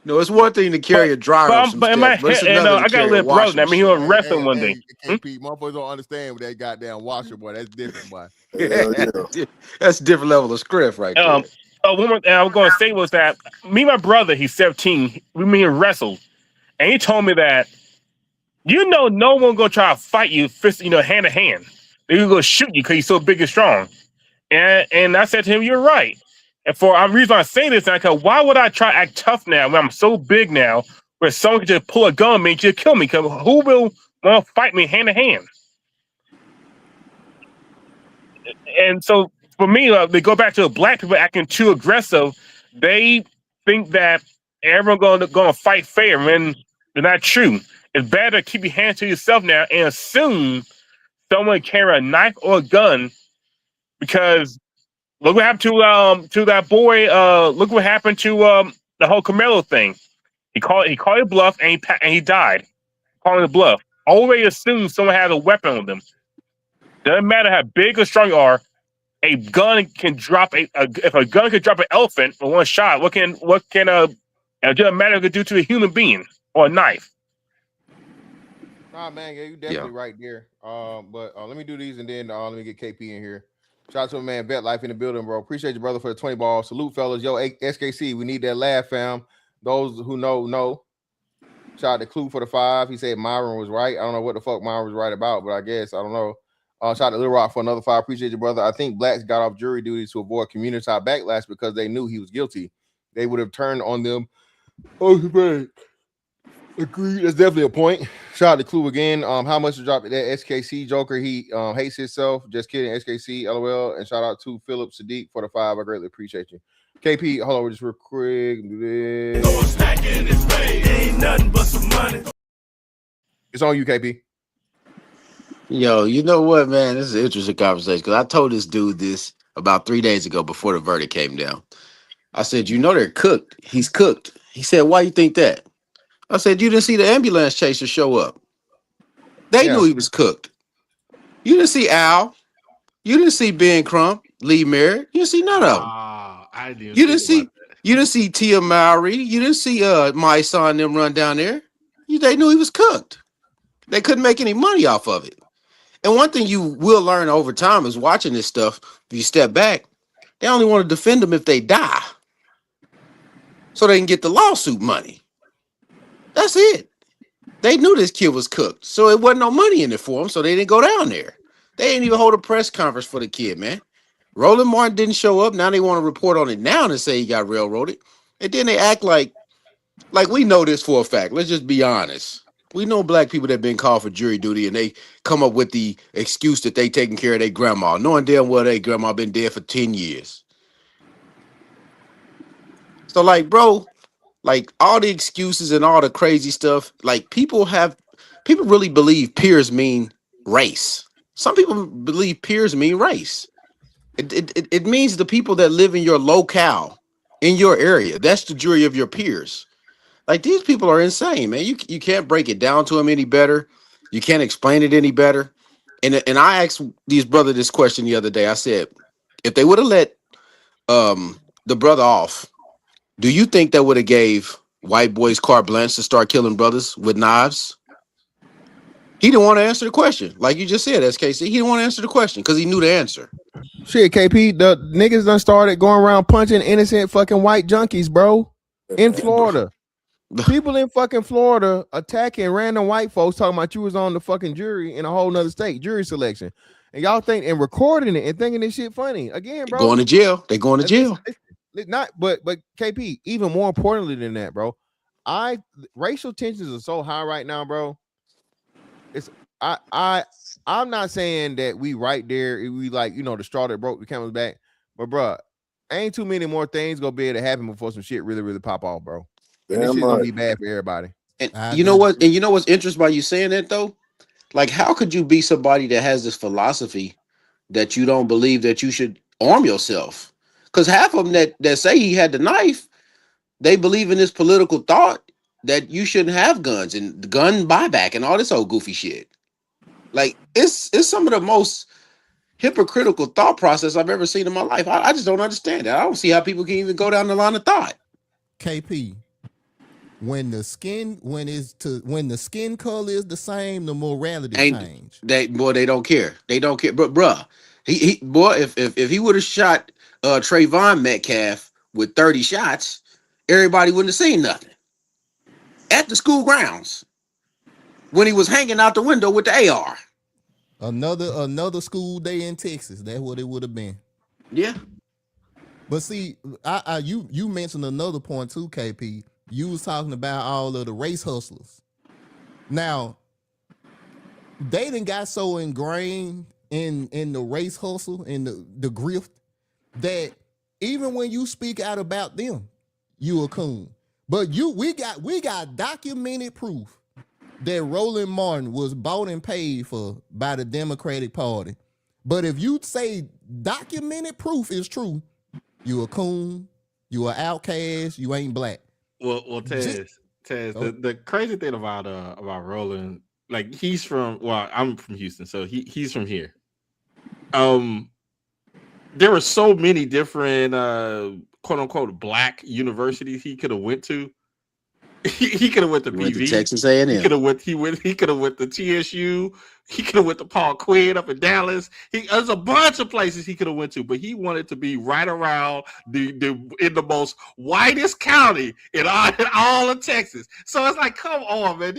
No, it's one thing to carry a dryer up some steps, but it's another I got a little brother. I mean, he was wrestling one day. KP, motherfuckers don't understand what that goddamn washer, boy. That's different, boy. That's a different level of script right there. One more thing I was going to say was that me and my brother, he's 17, we wrestled, and he told me that, no one gonna try to fight you, hand to hand. They're gonna shoot you because you're so big and strong. And I said to him, "You're right." And for the reason I say this, because why would I try to act tough now when I'm so big now, where someone can just pull a gun on me and just kill me? Because who will want to fight me hand to hand? And so for me, they go back to the black people acting too aggressive. They think that everyone's gonna fight fair, when they're not true. It's better to keep your hands to yourself now and assume someone carry a knife or a gun, because look what happened to that boy. Look what happened to the whole Karmelo thing. He called it bluff, and he died calling it bluff. Always assume someone has a weapon on them. Doesn't matter how big or strong you are. A gun can drop if a gun could drop an elephant for one shot. What can it doesn't matter what it could do to a human being or a knife. Nah, man, yeah, you definitely right there. But let me do these and then let me get KP in here. Shout out to my man Vet Life in the building, bro. Appreciate you, brother, for the 20 balls. Salute, fellas. Yo, SKC, we need that laugh, fam. Those who know. Shout out to Clue for the 5. He said Myron was right. I don't know what the fuck Myron was right about, but I guess I don't know. Shout out to Little Rock for another 5. Appreciate you, brother. I think blacks got off jury duty to avoid community backlash because they knew he was guilty. They would have turned on them. Oh, man. Agreed. That's definitely a point. Shout out to Clue again. How much to drop that SKC Joker? He hates himself. Just kidding. SKC, LOL. And shout out to Philip Sadiq for the 5. I greatly appreciate you. KP, hold on just real quick. Do this. Ain't nothing but some money. It's on you, KP. Yo, you know what, man? This is an interesting conversation, because I told this dude this about 3 days ago before the verdict came down. I said, they're cooked. He's cooked. He said, why you think that? I said, you didn't see the ambulance chaser show up. They knew he was cooked. You didn't see Al. You didn't see Ben Crump, Lee Merritt. You didn't see none of them. You didn't see Tia Mowry. You didn't see my son them run down there. They knew he was cooked. They couldn't make any money off of it. And one thing you will learn over time is watching this stuff. If you step back, they only want to defend them if they die, so they can get the lawsuit money. That's it. They knew this kid was cooked, so it wasn't no money in it for them, so they didn't go down there. They didn't even hold a press conference for the kid, man. Roland Martin didn't show up. Now they want to report on it now and say he got railroaded. And then they act like we know this for a fact. Let's just be honest. We know black people that have been called for jury duty and they come up with the excuse that they taking care of their grandma, knowing damn well their grandma been dead for 10 years. So like, bro, like all the excuses and all the crazy stuff, like people really believe peers mean race. Some people believe peers mean race. It means the people that live in your locale, in your area. That's the jury of your peers. Like these people are insane, man. You can't break it down to them any better. You can't explain it any better. And I asked these brother this question the other day. I said, if they would have let the brother off, do you think that would have gave white boys carte blanche to start killing brothers with knives? He didn't want to answer the question. Like you just said, SKC, he didn't want to answer the question because he knew the answer. Shit, KP, the niggas done started going around punching innocent fucking white junkies, bro. In Florida. People in fucking Florida attacking random white folks talking about you was on the fucking jury in a whole nother state, jury selection. And y'all think and recording it and thinking this shit funny. Again, bro. Going to jail. They going to jail. Not but KP, even more importantly than that, bro. Racial tensions are so high right now, bro. I'm not saying that we right there, we like, you know, the straw that broke the camel's back, but bro, ain't too many more things gonna be able to happen before some shit really, really pop off, bro. And this shit's gonna be bad for everybody. And you know what? And you know what's interesting by you saying that though? Like, how could you be somebody that has this philosophy that you don't believe that you should arm yourself? Because half of them that say he had the knife, they believe in this political thought that you shouldn't have guns and gun buyback and all this old goofy shit. Like, it's some of the most hypocritical thought process I've ever seen in my life. I just don't understand it. I don't see how people can even go down the line of thought. KP, when the skin color is the same, the morality change. They don't care. They don't care. But bruh, if he would have shot Trayvon Metcalf with 30 shots, everybody wouldn't have seen nothing. At the school grounds. When he was hanging out the window with the AR. Another school day in Texas. That's what it would have been. Yeah. But see, you mentioned another point too, KP. You was talking about all of the race hustlers. Now, they done got so ingrained in the race hustle and the grift that even when you speak out about them, you a coon. But we got documented proof that Roland Martin was bought and paid for by the Democratic Party. But if you say documented proof is true, you a coon, you an outcast, you ain't black. Well, Tez, the crazy thing about Roland, like he's from, well, I'm from Houston, so he's from here. There were so many different quote unquote black universities he could have went to. He could have went to PV, Texas A&M. He could have went to TSU. He could have went to Paul Quinn up in Dallas. There's a bunch of places he could have went to, but he wanted to be right around in the most whitest county in all of Texas. So it's like, come on, man.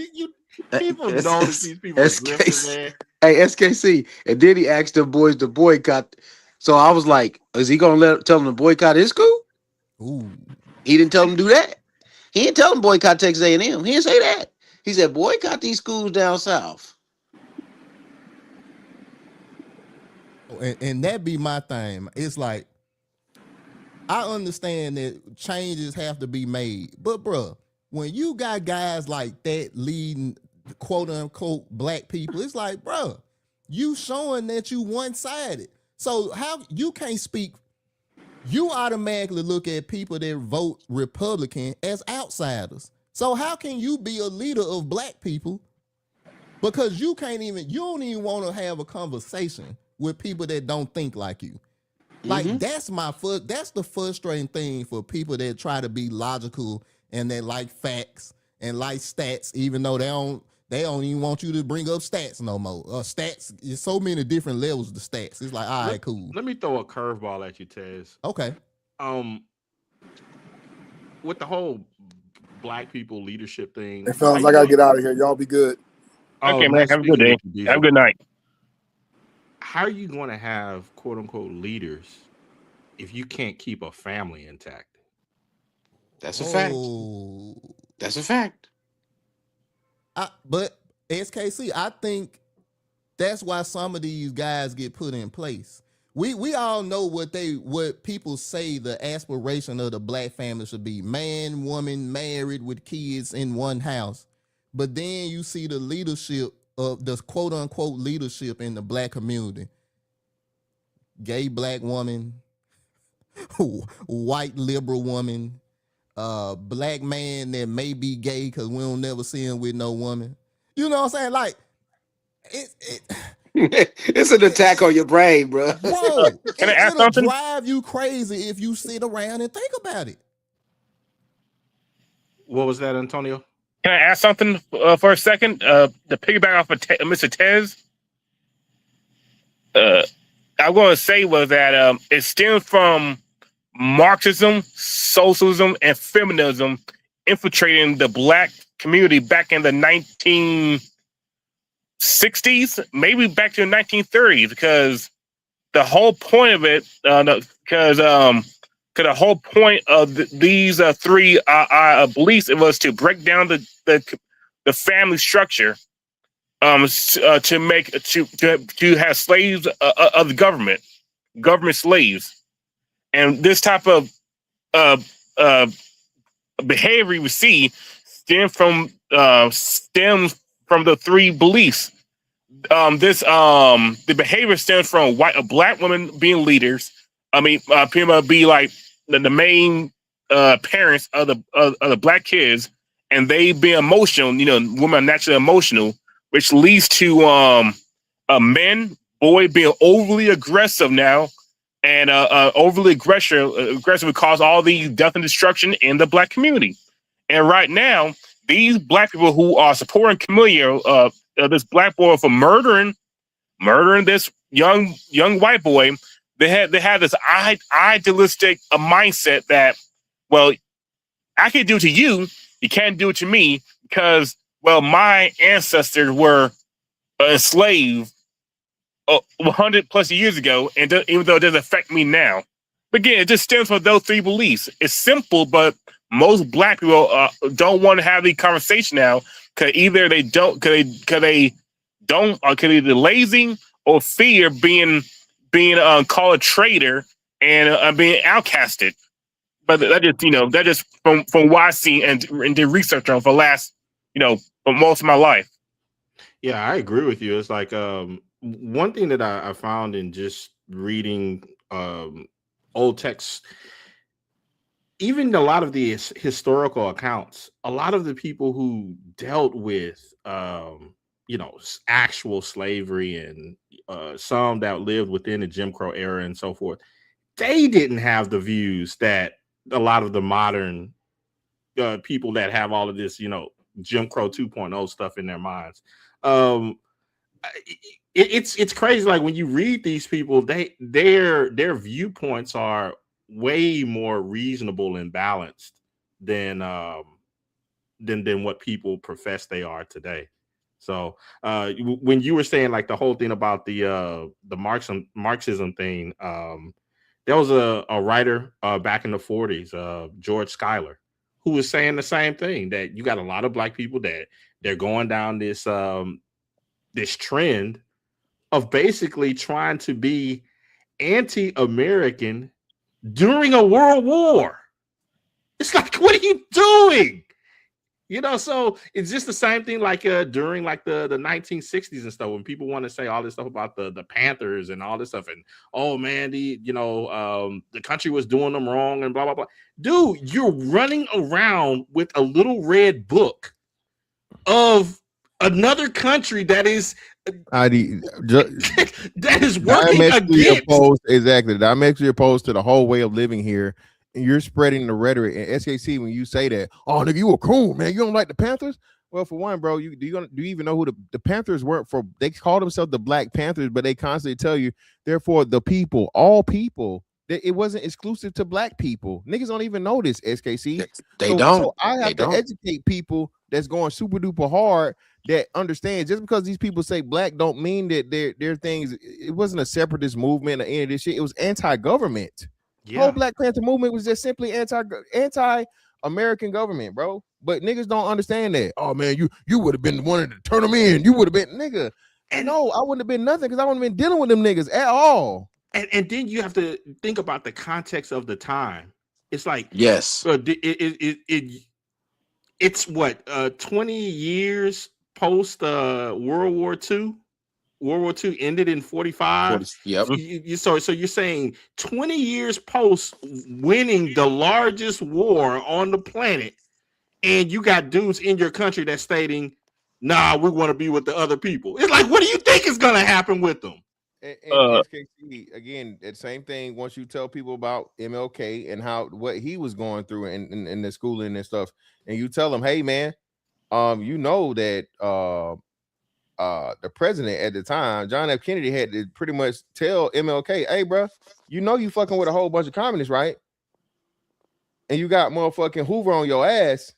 People know that these people are grifting, man. Hey, SKC. And then he asked the boys to boycott. So I was like, is he gonna tell them to boycott his school? Ooh. He didn't tell them to do that. He didn't tell them boycott Texas A&M. He didn't say that. He said boycott these schools down south. And that be my thing. It's like, I understand that changes have to be made. But bruh, when you got guys like that leading quote unquote black people, it's like, bruh, you showing that you one-sided. So how you can't speak, you automatically look at people that vote Republican as outsiders. So how can you be a leader of black people? Because you don't even want to have a conversation with people that don't think like you. Like that's the frustrating thing for people that try to be logical and they like facts and like stats, even though they don't even want you to bring up stats no more. Stats, there's so many different levels of the stats. It's like, all right, cool. Let me throw a curveball at you, Tez. Okay. With the whole black people leadership thing. Hey, fellas, I gotta get out of here. Y'all be good. Okay, man. Have a good day. Have a good night. How are you going to have quote unquote leaders if you can't keep a family intact. That's a fact. Oh, That's a fact. but SKC, I think that's why some of these guys get put in place. We all know what people say the aspiration of the black family should be: man, woman, married with kids in one house. But then you see the leadership of the quote unquote leadership in the black community: gay black woman, white liberal woman, black man that may be gay because we don't never see him with no woman. You know what I'm saying? Like it It's an attack on your brain, bro. bro, Can I ask it'll something? drive you crazy if you sit around and think about it. What was that, Antonio? Can I ask something for a second? To piggyback off of Mr. Tez, I'm going to say was that it stems from Marxism, socialism, and feminism infiltrating the black community back in the 1960s, maybe back to the 1930s, because the whole point of it, because the whole point of these three beliefs, it was to break down the family structure, to make to have slaves of the government slaves, and this type of uh, uh, behavior we see stems from the three beliefs. The behavior stems from black women being leaders. I mean, people be like the main parents of the black kids, and they be emotional. You know, women are naturally emotional, which leads to boy being overly aggressive now, and overly aggressive would cause all the death and destruction in the black community. And right now, these black people who are supporting Karmelo, this black boy for murdering this young white boy, they have this idealistic mindset that, well, I can do it to you, you can't do it to me because, well, my ancestors were enslaved 100 plus years ago, and even though it doesn't affect me now. But again, it just stems from those three beliefs. It's simple, but most black people don't want to have the conversation now because either they don't, because they don't, or because they're lazy or fear being called a traitor and being outcasted. But that just from what I see and did research on for the last for most of my life. Yeah, I agree with you. It's like one thing that I found in just reading old texts, even a lot of the historical accounts, a lot of the people who dealt with actual slavery and some that lived within the Jim Crow era and so forth, they didn't have the views that a lot of the modern people that have all of this, Jim Crow 2.0 stuff in their minds. It's crazy. Like when you read these people, their viewpoints are way more reasonable and balanced than what people profess they are today. So when you were saying like the whole thing about the Marxism thing, there was a writer back in the 40s, George Schuyler, who was saying the same thing, that you got a lot of black people that they're going down this this trend of basically trying to be anti-American during a world war. It's like, what are you doing? So it's just the same thing like during like the 1960s and stuff, when people want to say all this stuff about the Panthers and all this stuff, and oh man, the country was doing them wrong and blah blah blah. Dude, you're running around with a little red book of another country that is that is working diametrically against. opposed, exactly, diametrically opposed to the whole way of living here. And you're spreading the rhetoric. And SKC, when you say that, oh nigga, you were cool, man, you don't like the Panthers. Well, for one, bro, do you even know who the Panthers weren't for? They call themselves the Black Panthers, but they constantly tell you, therefore, the people, all people. It wasn't exclusive to black people. Niggas don't even know this, SKC. They don't. So I have to educate people that's going super duper hard, that understand just because these people say black don't mean that their things. It wasn't a separatist movement or any of this shit. It was anti-government. Whole Black Panther movement was just simply anti-American government, bro. But niggas don't understand that. Oh man, you would have been the one to turn them in. You would have been nigga. And no, I wouldn't have been nothing because I wouldn't have been dealing with them niggas at all. And then you have to think about the context of the time. It's like yes, it's what 20 years post World War II. World War II ended in 45. Yep. So you're saying 20 years post winning the largest war on the planet, and you got dudes in your country that's stating, "Nah, we want to be with the other people." It's like, what do you think is gonna happen with them? And SKC, again, the same thing. Once you tell people about MLK and what he was going through in the schooling and stuff, and you tell them, "Hey, man, you know that the president at the time, John F. Kennedy, had to pretty much tell MLK, hey, bro, you know you fucking with a whole bunch of communists, right? And you got motherfucking Hoover on your ass.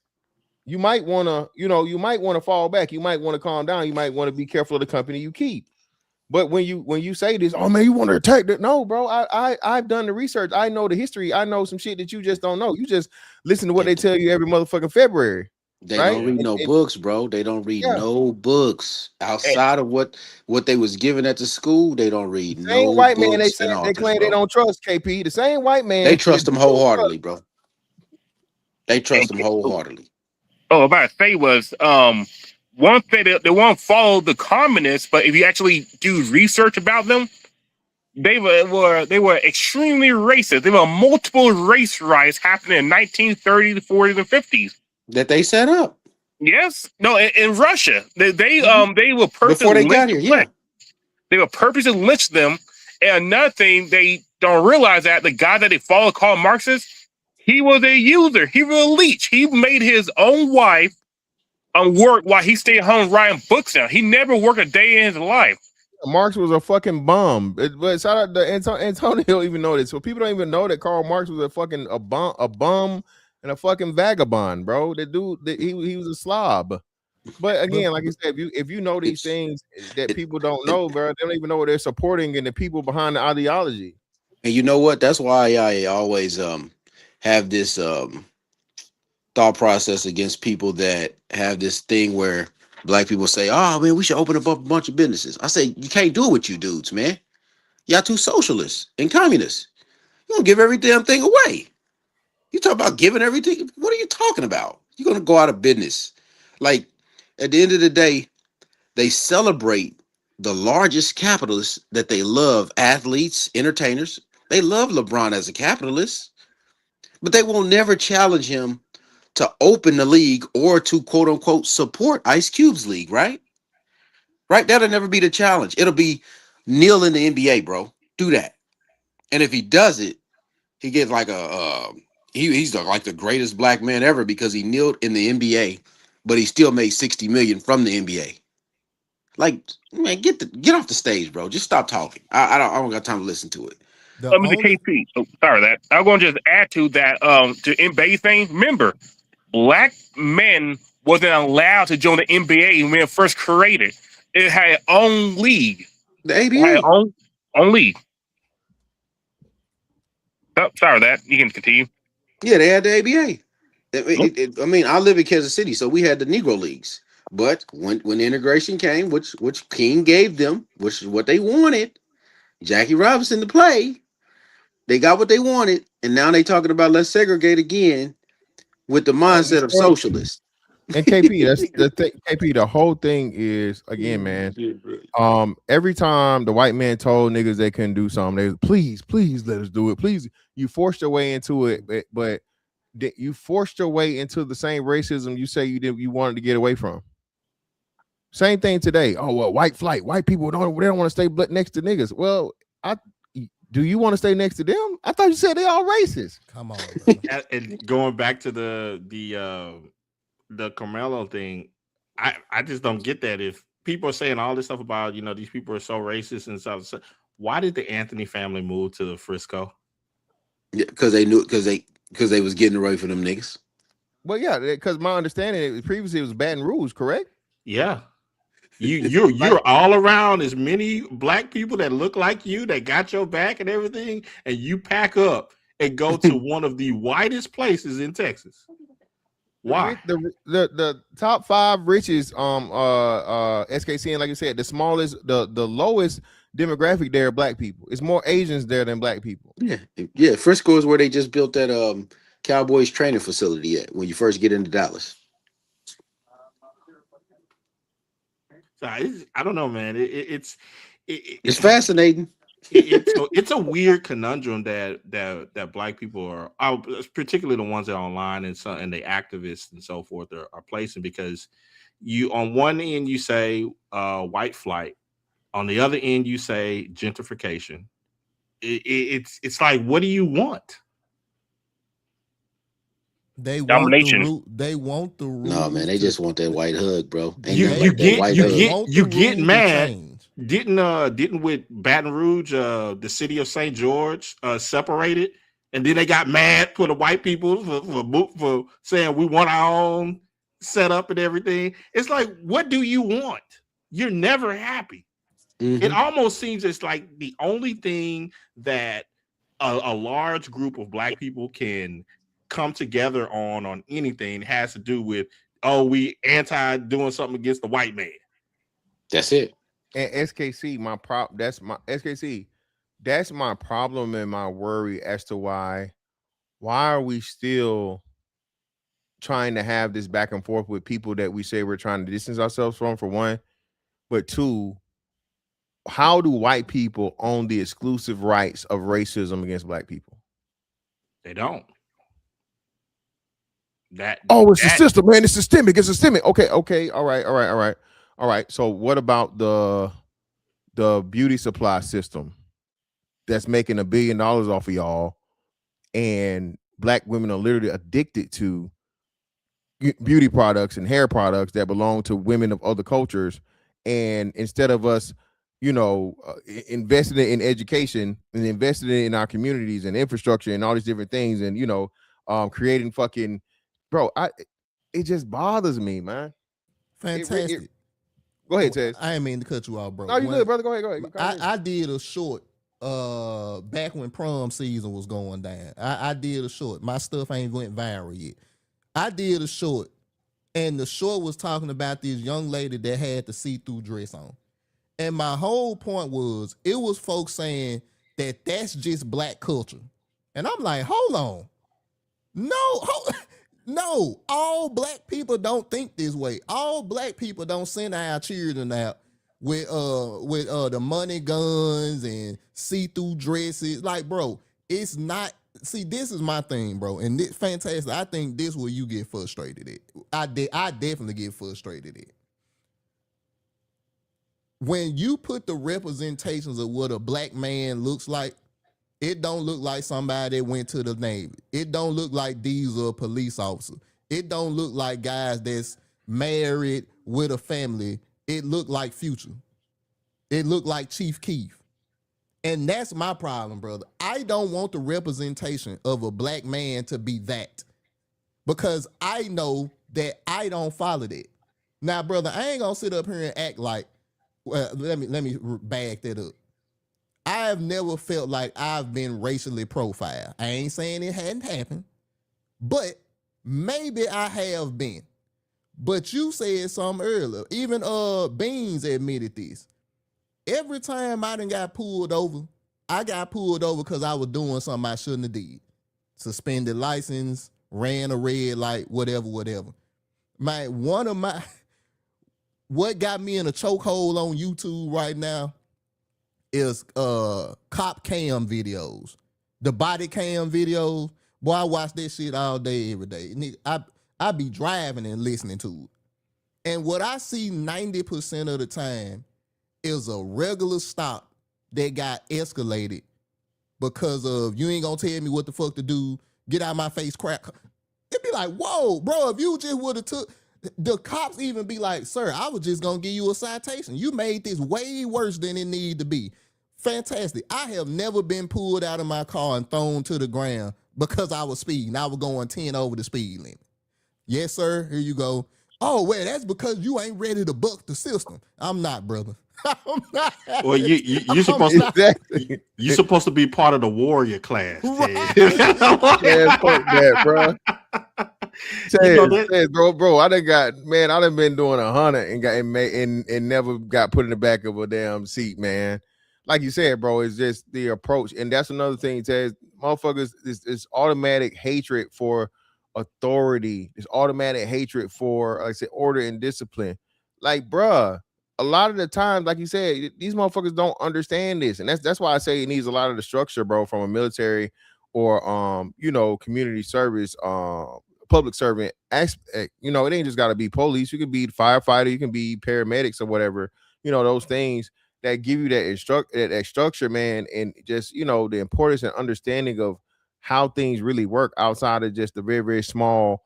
You might want to, fall back. You might want to calm down. You might want to be careful of the company you keep. But when you say this, oh man, you want to attack that? No, bro. I've done the research. I know the history. I know some shit that you just don't know. You just listen to what they tell you every motherfucking February. They don't read no books, bro. They don't read no books outside of what they was given at the school. They don't read no same white books. Man they say they claim they don't trust KP. The same white man they trust them wholeheartedly, bro. They trust them wholeheartedly. Oh, about to say was one thing that they won't follow the communists, but if you actually do research about them, they were extremely racist. There were multiple race riots happening in 1930s, 40s, and 50s that they set up. Yes, no, in Russia, they were purposely before they got here. Yeah, they were purposely lynched them. And another thing they don't realize that the guy that they follow called Marxist, he was a user. He was a leech. He made his own wife work while he stayed home writing books down. He never worked a day in his life. Marx was a fucking bum. But shout out to Antonio even know this. So people don't even know that Karl Marx was a bum and a fucking vagabond, bro. That dude, he was a slob. But again, like I said, if you know these things that people don't know, bro, they don't even know what they're supporting and the people behind the ideology. And you know what? That's why I always have this thought process against people that have this thing where black people say, "Oh man, we should open up a bunch of businesses." I say, you can't do it with you dudes, man. Y'all too socialists and communists. You gonna give every damn thing away. You talk about giving everything. What are you talking about? You're gonna go out of business. Like at the end of the day, they celebrate the largest capitalists that they love, athletes, entertainers. They love LeBron as a capitalist, but they will never challenge him to open the league or to quote unquote support Ice Cube's league, right? Right? That'll never be the challenge. It'll be kneel in the NBA, bro. Do that. And if he does it, he gets like he's like the greatest black man ever because he kneeled in the NBA, but he still made 60 million from the NBA. Like, man, get off the stage, bro. Just stop talking. I don't got time to listen to it. Mr. KP, sorry that I'm going to just add to that to NBA thing. Remember, black men wasn't allowed to join the NBA when it first created. It had its own league. The ABA had its own league. Oh, sorry that you can continue. Yeah, they had the ABA. I mean, I live in Kansas City, so we had the Negro leagues. But when the integration came, which King gave them, which is what they wanted, Jackie Robinson to play, they got what they wanted, and now they talking about let's segregate again with the mindset of socialists. And KP, that's the thing. KP, the whole thing is again, man. Every time the white man told niggas they couldn't do something, they please let us do it. Please, you forced your way into it, but you forced your way into the same racism you say you wanted to get away from. Same thing today. Oh well, white flight. White people don't want to stay next to niggas. Well, do you want to stay next to them? I thought you said they all racist. Come on. And going back to the Karmelo thing, I just don't get that. If people are saying all this stuff about these people are so racist and stuff, so why did the Anthony family move to Frisco? Yeah, because they was getting away from them niggas. Well, yeah, because my understanding previously it was Baton Rouge, correct? Yeah. You're all around as many black people that look like you that got your back and everything, and you pack up and go to one of the whitest places in Texas. Why? The top 5 richest SKC, and like you said, the smallest, the lowest demographic there are black people. It's more Asians there than black people. Yeah. Frisco is where they just built that Cowboys training facility at when you first get into Dallas. So I don't know, man. It's fascinating. It's a weird conundrum that black people are, particularly the ones that are online and the activists and so forth are placing, because you, on one end you say white flight, on the other end you say gentrification. It's like, what do you want? They Domination. They want the rules. No, man, they just want that white hug, bro. You get mad. Didn't with Baton Rouge, the city of St. George separated, and then they got mad for the white people for saying we want our own setup and everything. It's like, what do you want? You're never happy. Mm-hmm. It almost seems it's like the only thing that a large group of black people can come together on anything has to do with, we anti doing something against the white man. That's it. And SKC, that's my problem and my worry as to why are we still trying to have this back and forth with people that we say we're trying to distance ourselves from, for one, but two, how do white people own the exclusive rights of racism against black people? They don't. It's a system, man. It's systemic. It's systemic. Okay. All right. So what about the beauty supply system that's making $1 billion off of y'all, and black women are literally addicted to beauty products and hair products that belong to women of other cultures, and instead of us, investing in education and investing in our communities and infrastructure and all these different things, and creating fucking, bro, it just bothers me, man. Fantastic. Go ahead, Tez. I didn't mean to cut you off, bro. No, you good, brother. Go ahead. I did a short back when prom season was going down. I did a short. My stuff ain't went viral yet. I did a short, and the short was talking about this young lady that had the see-through dress on. And my whole point was, it was folks saying that that's just black culture. And I'm like, hold on. No, all black people don't think this way. All black people don't send our children out with the money guns and see-through dresses. Like, bro, it's not. See, this is my thing, bro, and it's fantastic. I think this where you get frustrated at. I definitely get frustrated at. When you put the representations of what a black man looks like, it don't look like somebody that went to the Navy. It don't look like these are police officers. It don't look like guys that's married with a family. It look like Future. It look like Chief Keef. And that's my problem, brother. I don't want the representation of a black man to be that, because I know that I don't follow that. Now, brother, I ain't gonna sit up here and act like, well, let me bag that up. I have never felt like I've been racially profiled. I ain't saying it hadn't happened, but maybe I have been. But you said something earlier. Even Beans admitted this. Every time I done got pulled over, I got pulled over because I was doing something I shouldn't have did. Suspended license, ran a red light, whatever. What got me in a chokehold on YouTube right now is cop cam videos, the body cam videos. Boy, I watch that shit all day, every day. I be driving and listening to it. And what I see 90% of the time is a regular stop that got escalated because of, you ain't gonna tell me what the fuck to do, get out of my face, crack. It'd be like, whoa, bro, if you just would have took, the cops even be like, sir, I was just gonna give you a citation. You made this way worse than it needed to be. Fantastic. I have never been pulled out of my car and thrown to the ground because I was speeding. I was going 10 over the speed limit. Yes, sir. Here you go. Oh, well, that's because you ain't ready to buck the system. I'm not, brother. I'm not. Well, you're I'm supposed to not. Exactly. you're supposed to be part of the warrior class, Ted. Right. Man, fuck that, bro. You know Says, that. says, bro, I done been doing 100 and got and never got put in the back of a damn seat, man. Like you said, bro, it's just the approach, and that's another thing. Says motherfuckers, this automatic hatred for authority, this automatic hatred for, like I said, order and discipline. Like, bruh, a lot of the times, like you said, these motherfuckers don't understand this, and that's why I say it needs a lot of the structure, bro, from a military or community service public servant aspect. It ain't just got to be police. You can be firefighter, you can be paramedics or whatever. Those things that give you that structure, man, and just the importance and understanding of how things really work outside of just the very very small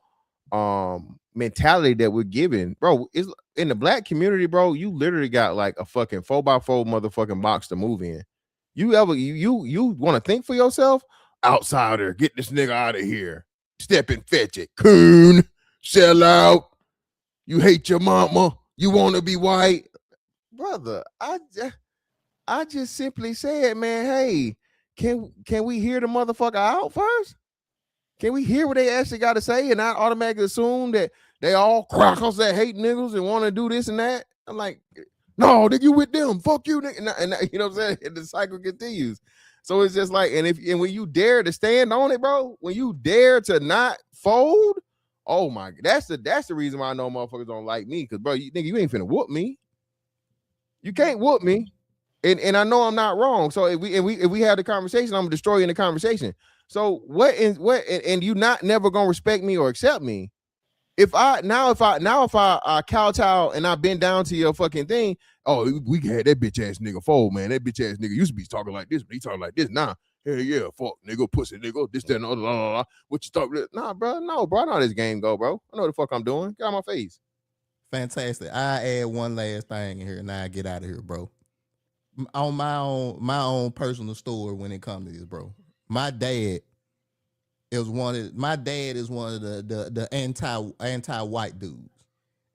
mentality that we're given, bro. Is in the black community, bro. You literally got like a fucking 4x4 motherfucking box to move in. You want to think for yourself? Outsider, get this nigga out of here. Step and fetch it. Coon, sell out. You hate your mama. You want to be white. Brother, I just simply said, man, hey, can we hear the motherfucker out first? Can we hear what they actually got to say and not automatically assume that they all crackers that hate niggas and want to do this and that? I'm like, no, nigga, you with them. Fuck you, nigga. And you know what I'm saying? And the cycle continues. So it's just like, and when you dare to stand on it, bro, when you dare to not fold, oh my, that's the reason why I know motherfuckers don't like me. Cause bro, you ain't finna whoop me. You can't whoop me. And I know I'm not wrong. So if we have the conversation, I'm destroying the conversation. So and you not never gonna respect me or accept me. If I kowtow and I bend down to your fucking thing, oh, we had that bitch ass nigga fold, man. That bitch ass nigga used to be talking like this, but he talking like this. Nah, hell yeah, fuck nigga, pussy nigga, this, that, and other, blah, blah, blah. What you talking? Nah, bro, no, bro. I know how this game go, bro. I know what the fuck I'm doing. Get out my face. Fantastic. I add one last thing in here, and I get out of here, bro. On my own personal story when it comes to this, bro. My dad is one of the anti-white dudes.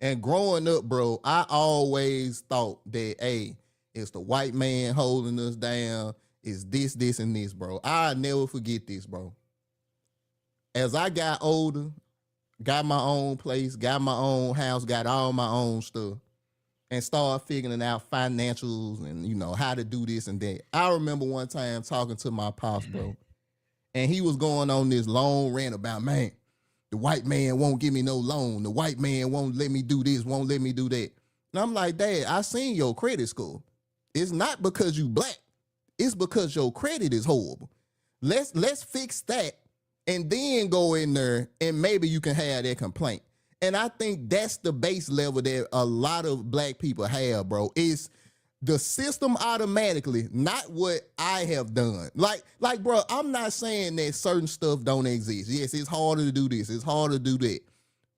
And growing up, bro, I always thought that, hey, it's the white man holding us down. It's this, and this, bro. I'll never forget this, bro. As I got older, got my own place, got my own house, got all my own stuff, and started figuring out financials and, how to do this and that. I remember one time talking to my pops, bro, and he was going on this long rant about, man, the white man won't give me no loan. The white man won't let me do this, won't let me do that. And I'm like, Dad, I seen your credit score. It's not because you black. It's because your credit is horrible. Let's fix that and then go in there and maybe you can have that complaint. And I think that's the base level that a lot of black people have, bro. Is the system automatically, not what I have done. Like, bro, I'm not saying that certain stuff don't exist. Yes, it's harder to do this. It's harder to do that.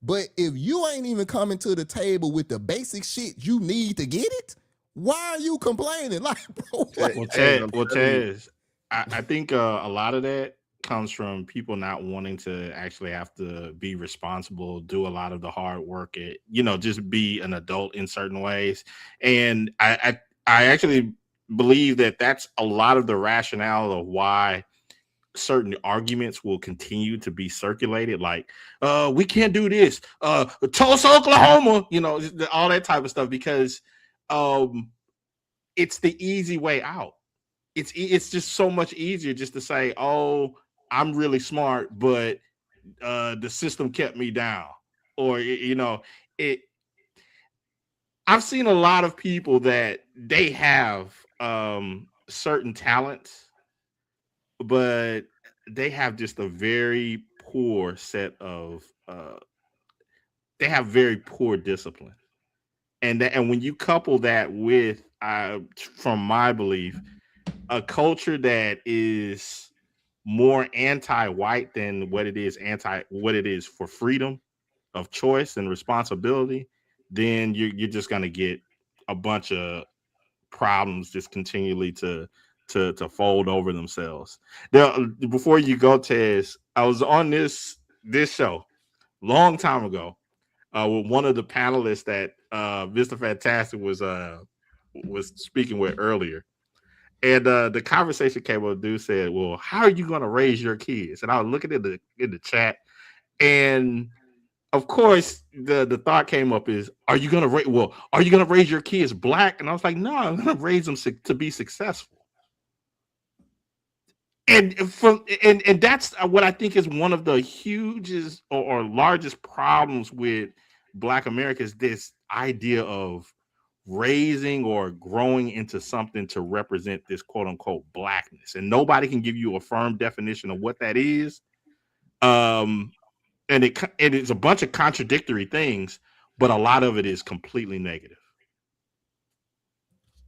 But if you ain't even coming to the table with the basic shit you need to get it, why are you complaining? Like, bro, Chaz, I think a lot of that comes from people not wanting to actually have to be responsible, do a lot of the hard work, just be an adult in certain ways. And I actually believe that that's a lot of the rationale of why certain arguments will continue to be circulated, like we can't do this, Tulsa, Oklahoma, all that type of stuff, because it's the easy way out. It's just so much easier just to say, oh, I'm really smart, but the system kept me down, or it. I've seen a lot of people that they have certain talents, but they have just a very poor set of they have very poor discipline. And when you couple that with from my belief, a culture that is more anti-white than what it is for freedom of choice and responsibility, then you're just going to get a bunch of problems just continually to fold over themselves. Now, before you go, Tez, I was on this show long time ago, with one of the panelists that Mr. Fantastic was speaking with earlier. And the conversation came up. Dude said, "Well, how are you going to raise your kids?" And I was looking in the chat, and of course, the thought came up is, are you going to raise your kids black? And I was like, no, I'm going to raise them to be successful. And that's what I think is one of the hugest or largest problems with Black America is this idea of raising or growing into something to represent this quote unquote blackness, and nobody can give you a firm definition of what that is. And it's a bunch of contradictory things, but a lot of it is completely negative.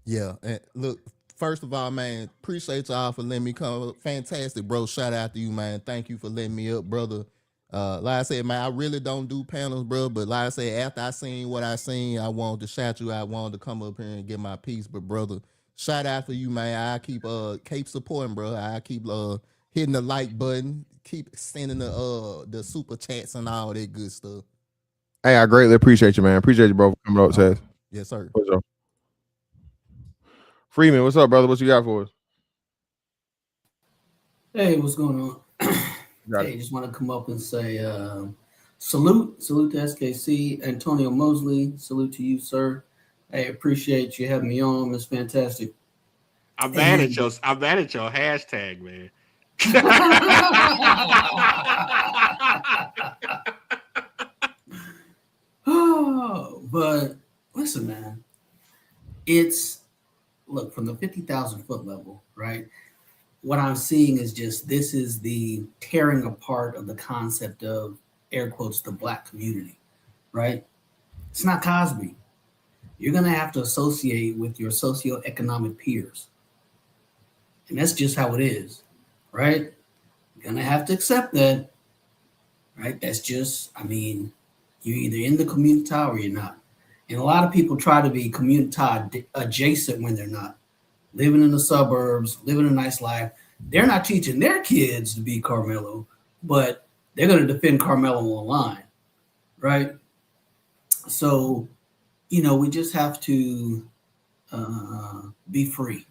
Yeah, and look, first of all, man, appreciate y'all for letting me come. Fantastic, bro. Shout out to you, man. Thank you for letting me up, brother. Like I said, man, I really don't do panels, bro. But like I said, after I seen what I seen, I wanted to shout you out. I wanted to come up here and get my piece. But brother, shout out for you, man. I keep supporting, bro. I keep hitting the like button, keep sending the super chats and all that good stuff. Hey, I greatly appreciate you, man. Appreciate you, bro, for coming up, Taz. Yes, sir. What's up? Freeman, what's up, brother? What you got for us? Hey, what's going on? Hey, just want to come up and say salute to SKC, Antonio Mosley, salute to you, sir. Hey, appreciate you having me on. It's fantastic. I'm mad at your hashtag, man. Oh, but listen, man, look from the 50,000 foot level, right? What I'm seeing is this is the tearing apart of the concept of, air quotes, the Black community, right? It's not Cosby. You're going to have to associate with your socioeconomic peers. And that's just how it is, right? You're going to have to accept that, right? That's just, you're either in the community or you're not. And a lot of people try to be community adjacent when they're not. Living in the suburbs, living a nice life. They're not teaching their kids to be Karmelo, but they're going to defend Karmelo online, right? So, we just have to be free,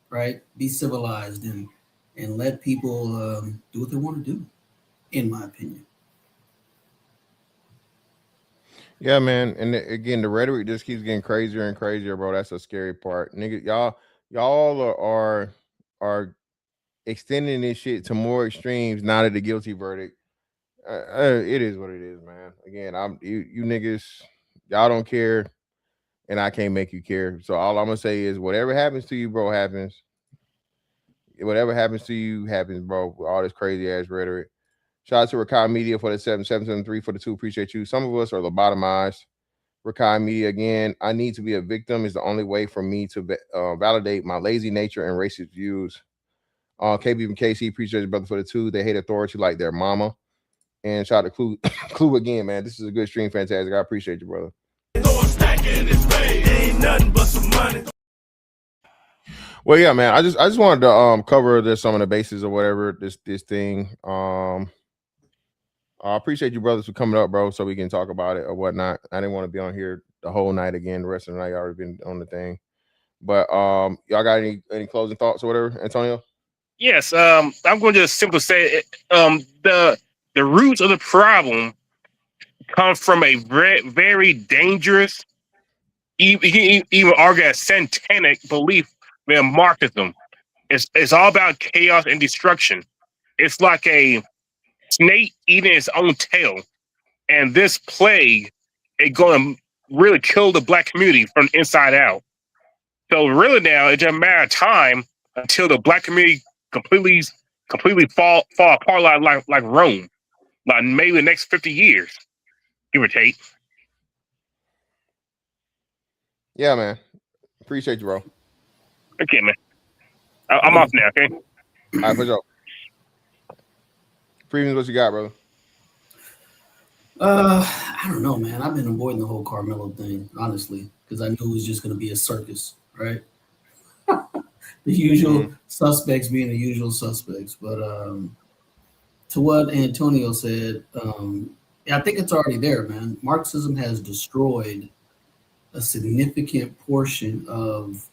right? Be civilized and let people do what they want to do, in my opinion. Yeah, man. And again, the rhetoric just keeps getting crazier and crazier, bro. That's a scary part. Nigga, y'all are extending this shit to more extremes now that the guilty verdict. It is what it is, man. Again, you niggas, y'all don't care, and I can't make you care. So all I'm gonna say is whatever happens to you, bro, happens. Whatever happens to you happens, bro. With all this crazy ass rhetoric. Shout out to Rakai Media for the 7773 for the 2. Appreciate you. Some of us are lobotomized. Rakai Media again. I need to be a victim is the only way for me to validate my lazy nature and racist views. KB and KC, appreciate you, brother, for the 2. They hate authority like their mama. And shout out to Clue again, man. This is a good stream, fantastic. I appreciate you, brother. Ain't nothing but some money. Well, yeah, man. I just wanted to cover some of the bases or whatever this thing. I appreciate you, brothers, for coming up, bro, so we can talk about it or whatnot. I didn't want to be on here the whole night again. The rest of the night, I already been on the thing. But y'all got any closing thoughts or whatever, Antonio? Yes, I'm going to just simply say the roots of the problem come from a very, very dangerous, even argue a satanic belief in Marxism. It's all about chaos and destruction. It's like a snake eating its own tail, and this plague is going to really kill the Black community from the inside out. So really now it's just a matter of time until the Black community completely fall apart like Rome, like maybe the next 50 years, give or take. Yeah, man. Appreciate you, bro. Okay, man. I'm off now. Okay. All right, for sure. Premiums, what you got, brother? I don't know, man. I've been avoiding the whole Karmelo thing, honestly, because I knew it was just going to be a circus, right? The usual suspects being the usual suspects. But to what Antonio said, Yeah, I think it's already there, man. Marxism has destroyed a significant portion of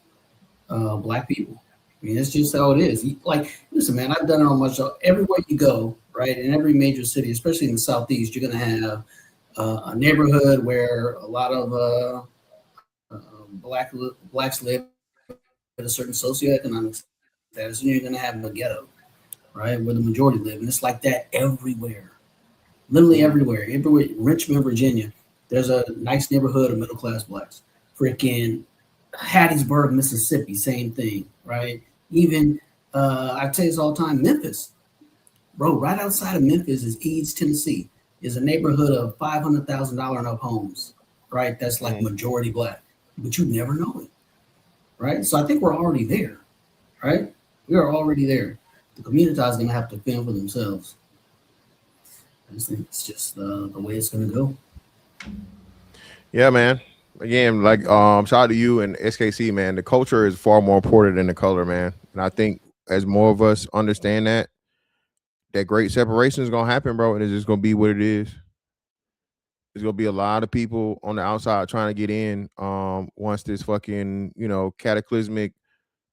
black people. I mean, it's just how it is. Like, listen, man, I've done it on my show. Everywhere you go, right, in every major city, especially in the southeast, you're going to have a neighborhood where a lot of blacks live at a certain socioeconomic status, and you're going to have a ghetto, right, where the majority live, and it's like that everywhere, literally everywhere. Everywhere, Richmond, Virginia, there's a nice neighborhood of middle class blacks. Freaking Hattiesburg, Mississippi, same thing, right? Even I tell you this all the time, Memphis, bro, right outside of Memphis is Eads, Tennessee, is a neighborhood of $500,000 and up homes, right? That's like majority black, but you never know it, right? So I think we're already there, right? We are already there. The community is going to have to fend for themselves. I just think it's just the way it's going to go. Yeah, man. Again, like shout out to you and SKC, man. The culture is far more important than the color, man. And I think as more of us understand that, that great separation is gonna happen, bro, and it's just gonna be what it is. There's gonna be a lot of people on the outside trying to get in. Once this fucking, cataclysmic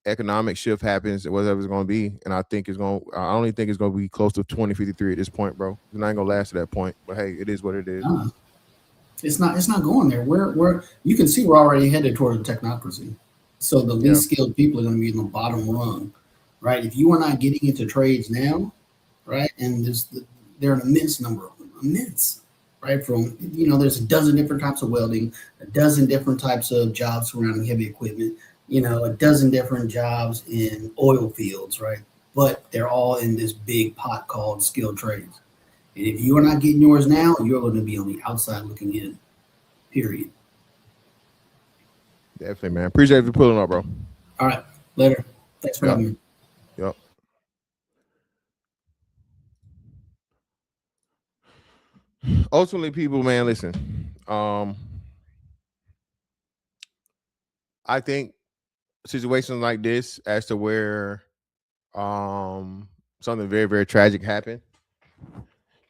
economic shift happens, whatever it's gonna be. And I think I only think it's gonna be close to 2053 at this point, bro. It's not gonna last to that point. But hey, it is what it is. It's not going there. We're you can see we're already headed toward technocracy. So the least skilled people are going to be in the bottom rung, right? If you are not getting into trades now, right, and there are an immense number of them, immense, right? From there's a dozen different types of welding, a dozen different types of jobs surrounding heavy equipment, a dozen different jobs in oil fields, right? But they're all in this big pot called skilled trades. And if you are not getting yours now, you're going to be on the outside looking in. Period. Definitely, man. Appreciate you pulling up, bro. All right. Later. Thanks for having me. Yep. Ultimately, people, man, listen. I think situations like this, as to where something very, very tragic happened,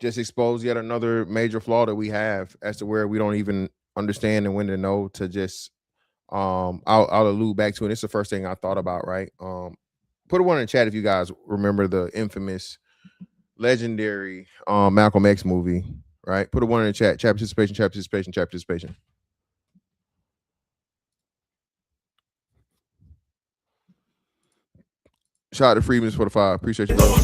just expose yet another major flaw that we have, as to where we don't even understand and when to know to just I'll allude back to it. It's the first thing I thought about, right? Put a one in the chat if you guys remember the infamous, legendary Malcolm X movie, right? Put a one in the chat. Chat participation, chat participation, chat participation. Shout out to Freeman's for the 5. Appreciate you, bro.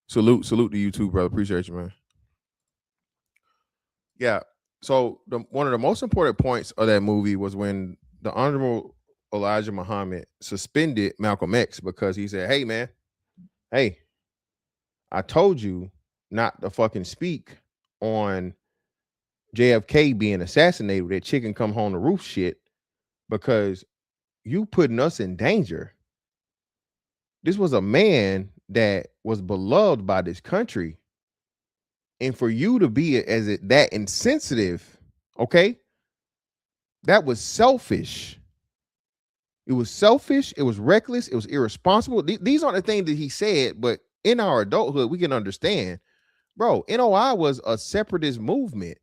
Salute to you too, brother. Appreciate you, man. Yeah. So one of the most important points of that movie was when the Honorable Elijah Muhammad suspended Malcolm X because he said, "Hey, man, hey, I told you not to fucking speak on JFK being assassinated, that chicken come home to roof shit, because you putting us in danger. This was a man that was beloved by this country. And for you to be that insensitive, okay, that was selfish. It was selfish. It was reckless. It was irresponsible. These aren't the things that he said, but in our adulthood, we can understand. Bro, NOI was a separatist movement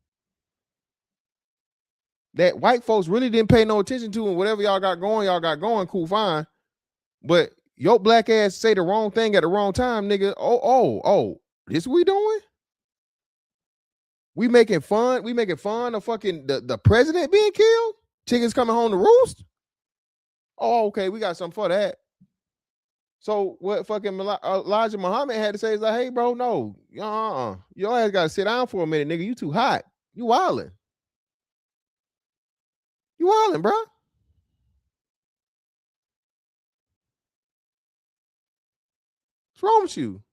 that white folks really didn't pay no attention to, and whatever y'all got going, cool, fine. But your black ass say the wrong thing at the wrong time, nigga. Oh, this we doing? We making fun of fucking the president being killed? Chickens coming home to roost? Oh, okay, we got something for that. So what fucking Elijah Muhammad had to say is like, hey, bro, no, your ass got to sit down for a minute, nigga. You too hot. You wildin'. You wildin', bro. What's wrong with you?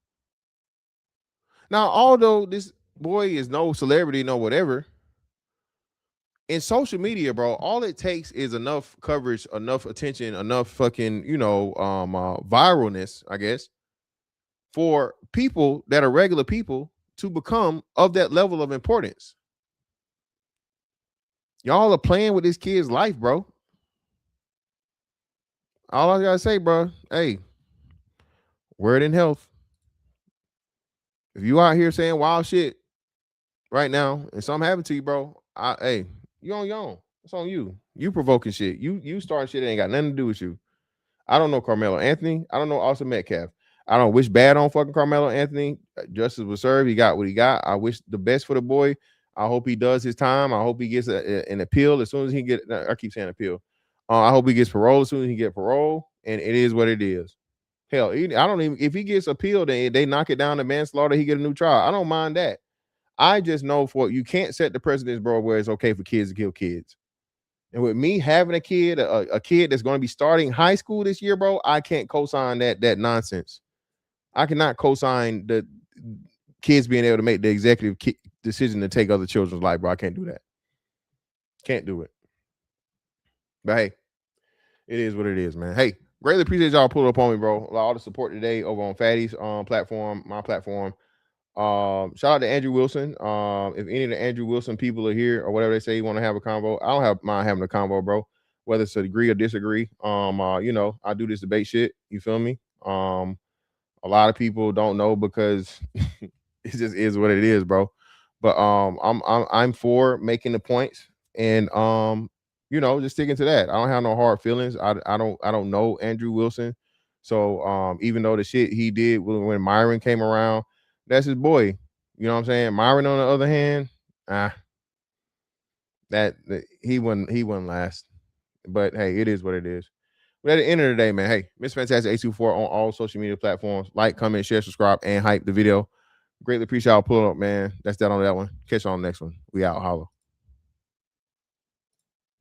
Now, although this boy is no celebrity, no whatever, in social media, bro, all it takes is enough coverage, enough attention, enough fucking, viralness, I guess, for people that are regular people to become of that level of importance. Y'all are playing with this kid's life, bro. All I gotta say, bro, hey, word in health. if you out here saying wild shit right now and something happened to you, bro, hey, you on your own. It's on you. You provoking shit. You starting shit that ain't got nothing to do with you. I don't know Carmelo Anthony. I don't know Austin Metcalf. I don't wish bad on fucking Carmelo Anthony. Justice was served. He got what he got. I wish the best for the boy. I hope he does his time. I hope he gets an appeal as soon as he get. I keep saying appeal. I hope he gets parole as soon as he get parole. And it is what it is. Hell, I don't even if he gets appealed and they knock it down to manslaughter, he get a new trial. I don't mind that. I just know for you can't set the precedence, bro, where it's okay for kids to kill kids. And with me having a kid, a kid that's going to be starting high school this year, bro, I can't co-sign that nonsense. I cannot co-sign the kids being able to make the executive decision to take other children's life, bro. I can't do that. Can't do it. But hey, it is what it is, man. Hey, greatly appreciate y'all pulling up on me, bro. All the support today over on Fatty's platform, my platform. Shout out to Andrew Wilson. If any of the Andrew Wilson people are here or whatever they say you want to have a convo, I don't mind having a convo, bro. Whether it's agree or disagree. You know, I do this debate shit. You feel me? A lot of people don't know because it just is what it is, bro. But I'm for making the points and you know, just sticking to that. I don't have no hard feelings. I don't know Andrew Wilson. So even though the shit he did when Myron came around, that's his boy. You know what I'm saying? Myron, on the other hand, that he wouldn't last. But hey, it is what it is. But at the end of the day, man, hey, Miss Fantastic 824 on all social media platforms. Like, comment, share, subscribe, and hype the video. Greatly appreciate y'all pulling up, man. That's that on that one. Catch you on the next one. We out. Holla.